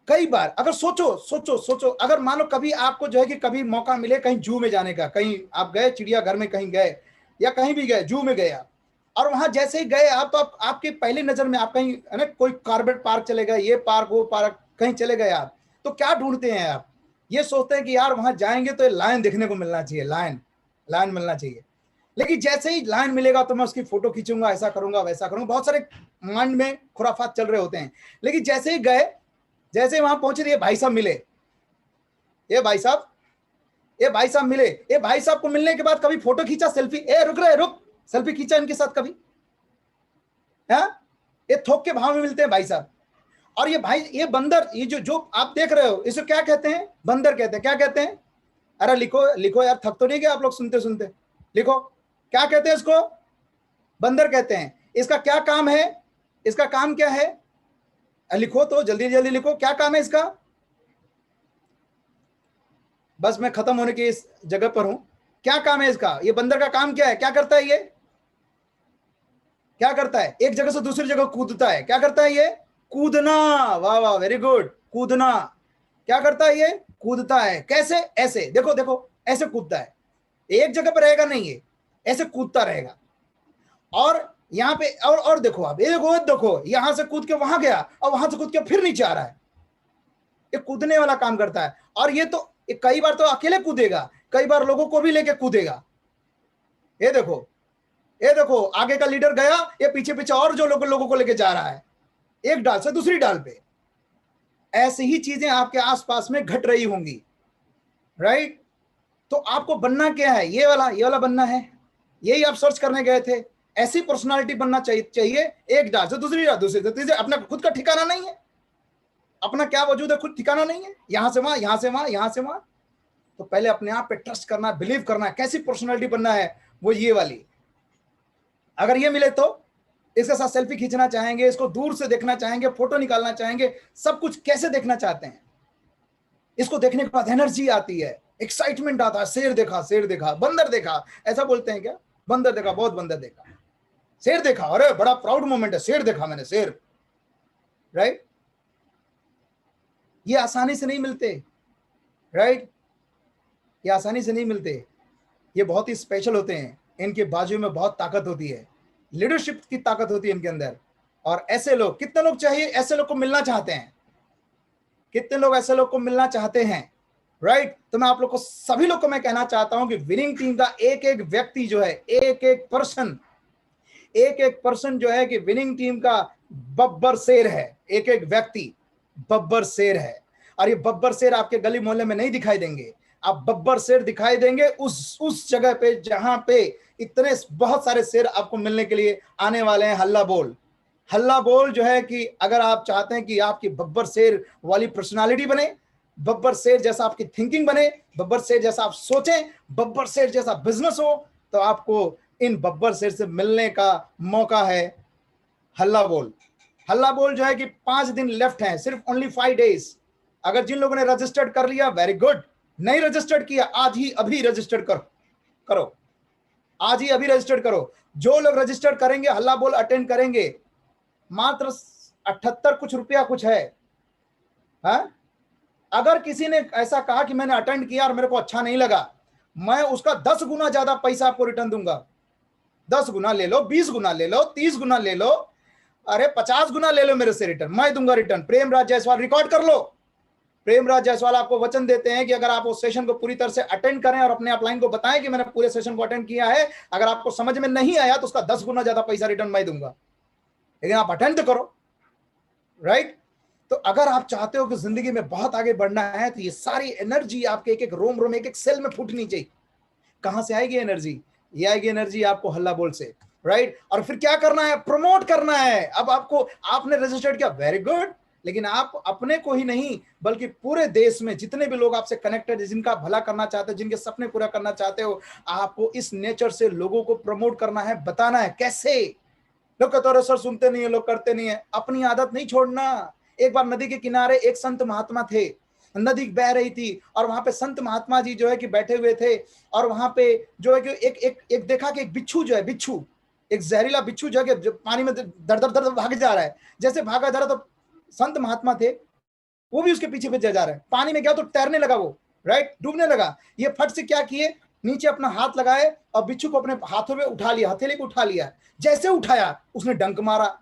कई बार अगर सोचो, अगर मानो कभी आपको जो है कि कभी मौका मिले कहीं जू में जाने का, कहीं आप गए चिड़ियाघर में, कहीं गए या कहीं भी गए, जू में गए आप, और वहां जैसे ही गए आप, तो आपके पहले नजर में आप कहीं है ना, कोई कॉर्बेट पार्क चले गए, ये पार्क वो पार्क, कहीं चले गए आप, तो क्या ढूंढते हैं आप? ये सोचते हैं कि यार वहां जाएंगे तो लायन देखने को मिलना चाहिए, लायन मिलना चाहिए। लेकिन जैसे ही लायन मिलेगा तो मैं उसकी फोटो खींचूंगा, ऐसा करूंगा वैसा करूंगा, बहुत सारे माइंड में खुराफात चल रहे होते हैं। लेकिन जैसे ही गए, जैसे वहां पहुंचे, ये भाई साहब मिले, ये भाई साहब मिले, ये भाई साहब को मिलने के बाद कभी फोटो खींचा, सेल्फी, रुक, सेल्फी खींचा इनके साथ कभी? है? ये थोक के भाव में मिलते हैं भाई साहब। और ये भाई, ये बंदर, ये जो आप देख रहे हो, इसे क्या कहते हैं? बंदर कहते हैं। क्या कहते हैं? अरे लिखो यार, थक तो नहीं गया आप लोग सुनते सुनते? लिखो, क्या कहते हैं इसको? बंदर कहते हैं। इसका क्या काम है? इसका काम क्या है? लिखो तो, जल्दी जल्दी लिखो, क्या काम है इसका? बस मैं खत्म होने की इस जगह पर हूं। क्या काम है इसका? ये बंदर का काम क्या है? क्या करता है ये? क्या करता है? एक जगह से दूसरी जगह कूदता है। क्या करता है ये? कूदना। वाह वाह, वेरी गुड, कूदना। क्या करता है ये? कूदता है। कैसे? ऐसे, देखो देखो, ऐसे कूदता है, एक जगह पर रहेगा नहीं, ये ऐसे कूदता रहेगा। और यहाँ पे और देखो आप, ये देखो यहां से कूद के वहां गया और वहां से कूद के फिर नीचे आ रहा है। ये कूदने वाला काम करता है। और ये तो कई बार तो अकेले कूदेगा, कई बार लोगों को भी लेके कूदेगा। ये देखो आगे का लीडर गया, ये पीछे पीछे और जो लोगों को लेके जा रहा है, एक डाल से दूसरी डाल पे। ऐसी ही चीजें आपके आसपास में घट रही होंगी, राइट? तो आपको बनना क्या है? ये वाला बनना है। यही आप सर्च करने गए थे, ऐसी पर्सनालिटी बनना चाहिए। एक डाल से दूसरी डाल, दूसरी से तीसरी। अपना खुद का ठिकाना नहीं है, अपना क्या वजूद है, खुद ठिकाना नहीं है, यहां से वहां, यहां से वहां, यहां से वहां। तो पहले अपने आप पे ट्रस्ट करना, बिलीव करना, कैसी पर्सनालिटी बनना है, वो ये वाली। अगर ये मिले तो इसके साथ सेल्फी खींचना चाहेंगे, इसको दूर से देखना चाहेंगे, फोटो निकालना चाहेंगे, सब कुछ कैसे देखना चाहते हैं। इसको देखने के बाद एनर्जी आती है, एक्साइटमेंट आता है। शेर देखा, बंदर देखा, ऐसा बोलते हैं क्या? बंदर देखा, बहुत बंदर देखा, शेर देखा, अरे बड़ा प्राउड मोमेंट है, शेर देखा मैंने, शेर, राइट? ये आसानी से नहीं मिलते, राइट? ये आसानी से नहीं मिलते, ये बहुत ही स्पेशल होते हैं। इनके बाजू में बहुत ताकत होती है, लीडरशिप की ताकत होती है इनके अंदर। और ऐसे लोग, कितने लोग चाहिए ऐसे लोग को मिलना चाहते हैं? कितने लोग ऐसे लोग को मिलना चाहते हैं, राइट? तो मैं आप लोग को, सभी लोग को मैं कहना चाहता हूं कि विनिंग टीम का एक एक व्यक्ति जो है, एक एक पर्सन जो है कि विनिंग टीम का बब्बर शेर है। एक एक व्यक्ति बब्बर शेर है। और ये बब्बर शेर आपके गली मोहल्ले में नहीं दिखाई देंगे, आप बब्बर शेर दिखाई देंगे उस जगह पे जहां पे इतने बहुत सारे शेर आपको मिलने के लिए आने वाले हैं। हल्ला बोल जो है कि अगर आप चाहते हैं कि आपकी बब्बर शेर वाली पर्सनालिटी बने, बब्बर शेर जैसा आपकी थिंकिंग बने, बब्बर शेर जैसा आप सोचें, बब्बर शेर जैसा बिजनेस हो, तो आपको इन बब्बर शेर से मिलने का मौका है। हल्ला बोल, हल्ला बोल जो है कि 5 दिन लेफ्ट हैं, सिर्फ ओनली 5 डेज। अगर जिन लोगों ने रजिस्टर्ड कर लिया वेरी गुड, नहीं रजिस्टर्ड किया आज ही अभी रजिस्टर्ड करो, आज ही अभी रजिस्टर्ड करो। जो लोग रजिस्टर्ड करेंगे, हल्ला बोल अटेंड करेंगे, मात्र 78 कुछ रुपया कुछ है। हाँ? अगर किसी ने ऐसा कहा कि मैंने अटेंड किया और मेरे को अच्छा नहीं लगा, मैं उसका 10 गुना ज्यादा पैसा आपको रिटर्न दूंगा। 10 गुना ले लो, 20 गुना ले लो, 30 गुना ले लो, अरे 50 गुना ले लो मेरे से रिटर्न, मैं दूंगा रिटर्न। प्रेमराज जायसवाल, रिकॉर्ड कर लो। प्रेमराज जायसवाल आपको वचन देते हैं कि अगर आप उस सेशन को पूरी तरह से अटेंड करें और अपने अपलाइन को बताएं कि मैंने पूरे सेशन को अटेंड किया है, अगर आपको समझ में नहीं आया तो उसका 10 गुना ज्यादा पैसा रिटर्न मैं दूंगा, लेकिन आप अटेंड तो करो, राइट? तो अगर आप चाहते हो कि जिंदगी में बहुत आगे बढ़ना है तो ये सारी एनर्जी आपके एक एक रोम रोम, एक एक सेल में फूटनी चाहिए। कहां से आएगी एनर्जी? ये आएगी एनर्जी आपको हल्ला बोल से, राइट? और फिर क्या करना है? प्रमोट करना है। अब आपने रजिस्टर्ड किया, वेरी गुड, लेकिन आप अपने को ही नहीं बल्कि पूरे देश में जितने भी लोग आपसे कनेक्टेड है, जिनका भला करना चाहते हो, जिनके सपने पूरा करना चाहते हो, आपको इस नेचर से लोगों को प्रमोट करना है, बताना है। कैसे? लोग कहते हैं सर सुनते नहीं है, लोग करते नहीं है। अपनी आदत नहीं छोड़ना। एक बार नदी के किनारे एक संत महात्मा थे, नदी बह रही थी और वहां पे संत महात्मा जी जो है कि बैठे हुए थे, और वहां पे जो है कि एक देखा कि एक बिच्छू जो है, बिच्छू, एक जहरीला बिच्छू जो है कि पानी में दर दर दर भाग जा रहा है। जैसे भागा जा रहा तो संत महात्मा थे, वो भी उसके पीछे पीछे जा रहा है। पानी में गया तो तैरने लगा वो, राइट, डूबने लगा। ये फट से क्या किए, नीचे अपना हाथ लगाए और बिच्छू को अपने हाथों में उठा लिया, हथेली को उठा लिया। जैसे उठाया उसने डंक मारा।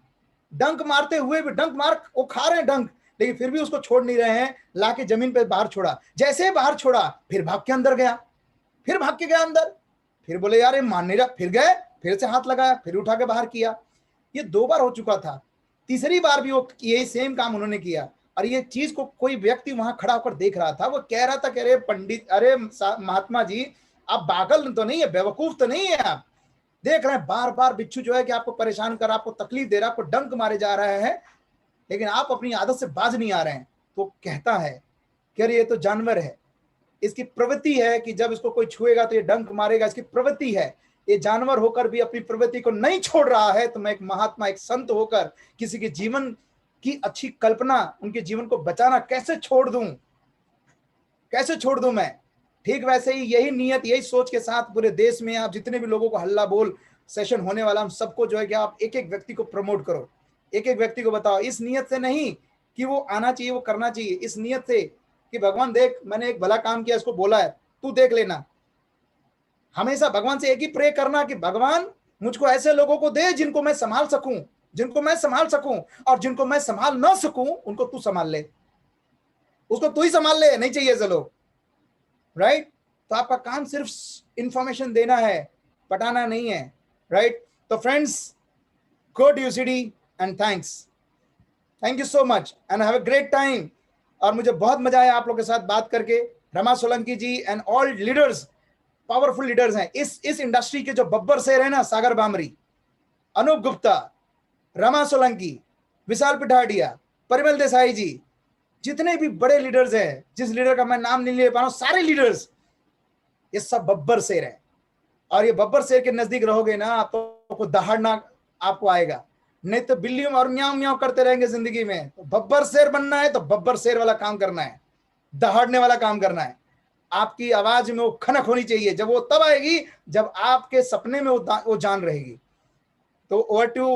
डंक मारते हुए भी, डंक मार वो खा रहे हैं डंक, लेकिन फिर भी उसको छोड़ नहीं रहे हैं। लाके जमीन पे बाहर छोड़ा, जैसे बाहर छोड़ा फिर भाग के अंदर गया, फिर भाग के गया अंदर। फिर बोले यार ये मान नहीं रहा, फिर गए, फिर से हाथ लगाया, फिर उठा के बाहर किया। ये 2 बार हो चुका था। तीसरी बार भी वो यही सेम काम उन्होंने किया, और ये चीज को कोई व्यक्ति वहां खड़ा होकर देख रहा था। वो कह रहा था कि अरे पंडित, अरे महात्मा जी, आप पागल तो नहीं है, बेवकूफ तो नहीं है, आप देख रहे हैं बार बार बिच्छू जो है कि आपको परेशान कर, आपको तकलीफ दे रहा है, आपको डंक मारे जा रहा है, लेकिन आप अपनी आदत से बाज नहीं आ रहे हैं। तो कहता है कि अरे ये तो जानवर है, इसकी प्रवृत्ति है कि जब इसको कोई छुएगा तो ये डंक मारेगा, इसकी प्रवृत्ति है। ये जानवर होकर भी अपनी प्रवृत्ति को नहीं छोड़ रहा है, तो मैं एक महात्मा, एक संत होकर किसी के जीवन की अच्छी कल्पना, उनके जीवन को बचाना कैसे छोड़ दूं, कैसे छोड़ दूं मैं? ठीक वैसे ही यही नियत, यही सोच के साथ पूरे देश में आप जितने भी लोगों को हल्ला बोल सेशन होने वाला, हम सबको जो है कि आप एक एक व्यक्ति को प्रमोट करो, एक एक व्यक्ति को बताओ। इस नियत से नहीं कि वो आना चाहिए, वो करना चाहिए, इस नियत से कि भगवान देख, मैंने एक भला काम किया, इसको बोला है, तू देख लेना। हमेशा भगवान से एक ही प्रे करना कि भगवान मुझको ऐसे लोगों को दे जिनको मैं संभाल सकूं, जिनको मैं संभाल सकूं, और जिनको मैं संभाल ना सकूं उनको तू संभाल ले, उसको तू ही संभाल ले, नहीं चाहिए ऐसे लोग, राइट? तो आपका काम सिर्फ इंफॉर्मेशन देना है, पटाना नहीं है, राइट? तो friends, good UCD and thank you so much and have a great time. और मुझे बहुत मजा आया आप लोगों के साथ बात करके। Rama Solanki ji and all leaders, powerful leaders हैं इस इंडस्ट्री के, जो बब्बर शेर है ना, सागर बामरी, अनूप गुप्ता, रमा सोलंकी, विशाल पिठाड़िया, परिमल देसाई जी, जितने भी बड़े लीडर्स हैं, जिस लीडर का मैं नाम नहीं ले पा रहा हूं, सारे लीडर्स ये सब बब्बर शेर हैं। और ये बब्बर शेर के नजदीक रहोगे ना तो दहाड़ना आपको आएगा, नहीं तो बिल्ली और म्याऊं म्याऊं करते रहेंगे जिंदगी में। तो बब्बर शेर बनना है तो बब्बर शेर वाला काम करना है, दहाड़ने वाला काम करना है। आपकी आवाज में वो खनक होनी चाहिए, जब वो तब आएगी जब आपके सपने में वो जान रहेगी। तो over to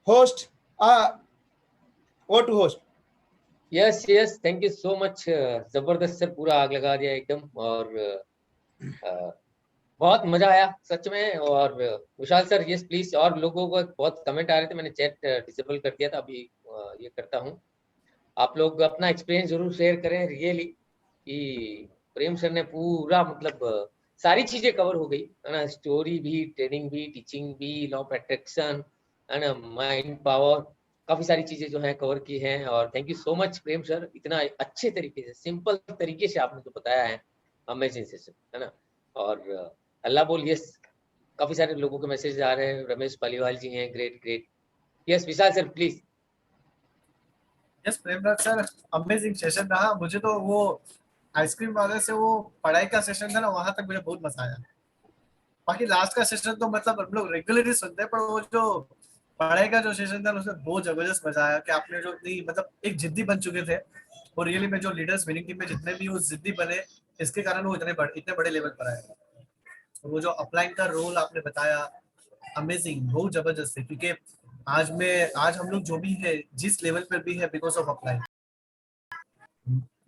host, over to host. Yes yes, thank you so much. जबरदस्त सर, पूरा आग लगा दिया एकदम, और बहुत मजा आया सच में। और विशाल सर, यस प्लीज। और लोगों को बहुत कमेंट आ रहे थे, मैंने चैट डिसेबल कर दिया था, अभी ये करता हूँ। आप लोग अपना एक्सपीरियंस जरूर शेयर करें रियली, कि प्रेम सर ने पूरा मतलब सारी चीजें कवर हो गई है ना, स्टोरी भी, ट्रेनिंग भी, टीचिंग भी, लॉ ऑफ अट्रैक्शन है ना, माइंड पावर, काफी सारी चीजें जो है कवर की हैं। और thank you so much Prem sir, इतना अच्छे तरीके से, सिंपल तरीके से आपने जो बताया है, अमेजिंग सेशन है ना। और अल्लाह बोल, यस, काफी सारे लोगों के मैसेज आ रहे हैं। रमेश पालीवाल जी हैं, great great. Yes Vishal sir please. Yes Premraj sir, amazing session रहा। मुझे तो वो आइसक्रीम वाले से वो पढ़ाई का सेशन था ना, वहां तक मुझे बहुत मजा आया। बाकी लास्ट का सेशन तो मतलब हम लोग रेगुलरली सुनते हैं, पर वो जो पढ़ाई का जो सेशन था उसमें बहुत जबरदस्त मजा आया कि आपने जो इतनी मतलब एक जिद्दी बन चुके थे, और रियली में जो लीडर्स विनिंग टीम में जितने भी वो जिद्दी बने, इसके कारण वो इतने बड़े लेवल पर आए। और वो जो अपलाइन का रोल आपने बताया, अमेजिंग, बहुत जबरदस्त है, क्योंकि आज हम लोग जो भी है जिस लेवल पर भी है बिकॉज ऑफ अपलाइन।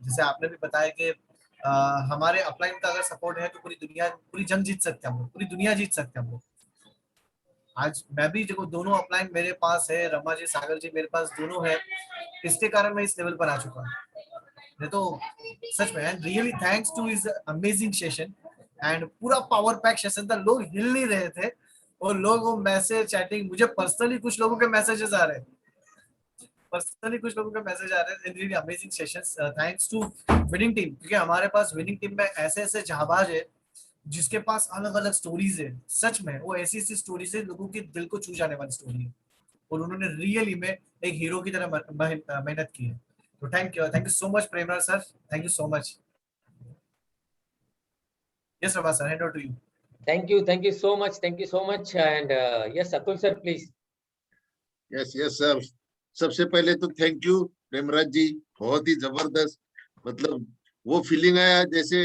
जैसे आपने भी बताया कि हमारे अपलाइन का अगर सपोर्ट है तो पूरी जंग जीत सकते हैं हम लोग, पूरी दुनिया जीत सकते हैं हम लोग। आज मैं भी देखो दोनों अपलाइन मेरे पास है, रमा जी सागर जी मेरे पास दोनों है, इसके कारण मैं इस लेवल पर आ चुका हूँ। नहीं तो सच में and really thanks two is amazing session, and पूरा पावर पैक सेशन था, लोग हिल नहीं रहे थे, और लोग मैसेज चैटिंग, मुझे पर्सनली कुछ लोगों के मैसेजेस आ रहे हैं, really amazing sessions, thanks to winning team, क्योंकि हमारे पास विनिंग टीम में ऐसे ऐसे जाबाज है जिसके पास अलग अलग स्टोरीज है। सच में वो ऐसी ऐसी स्टोरीज है, लोगों के दिल को छू जाने वाली स्टोरी है, और उन्होंने रियली में एक हीरो की तरह मेहनत की है। तो thank you so much Premraj sir, thank you so much. Yes Rama sir, hand over to you. Thank you so much, and yes, Atul sir, please. Yes yes sir, सबसे पहले तो थैंक यू प्रेमराज जी, बहुत ही जबरदस्त, मतलब वो फीलिंग आया जैसे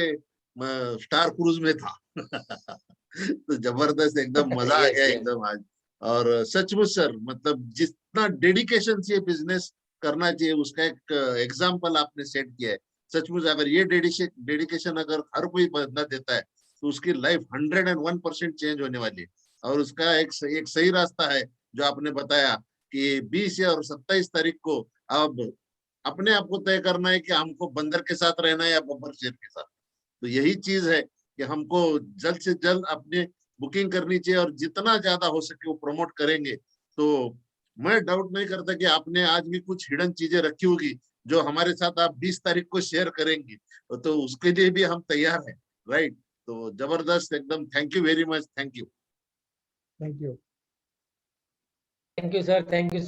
स्टार क्रूज में था। तो जबरदस्त, एकदम मजा आ Yes, गया yes. एकदम आज। और सचमुच सर, मतलब जितना डेडिकेशन से बिजनेस करना चाहिए उसका एक एग्जाम्पल आपने सेट किया है। सचमुच अगर ये डेडिकेशन अगर हर कोई बंदा देता है तो उसकी लाइफ 101% चेंज होने वाली है। और उसका एक सही रास्ता है जो आपने बताया कि 20 और 27 तारीख को अब अपने आप को तय करना है कि हमको बंदर के साथ रहना है या बब्बर शेर के साथ। तो यही चीज है कि हमको जल्द से जल्द अपने बुकिंग करनी चाहिए, और जितना ज्यादा हो सके वो प्रमोट करेंगे। तो मैं डाउट नहीं करता कि आपने आज भी कुछ हिडन चीजें रखी होगी जो हमारे साथ आप 20 तारीख को शेयर करेंगे, तो उसके लिए भी हम तैयार हैं, राइट। तो जबरदस्त, एकदम thank you very much, thank you. Thank you. Thank you, sir. Thank you so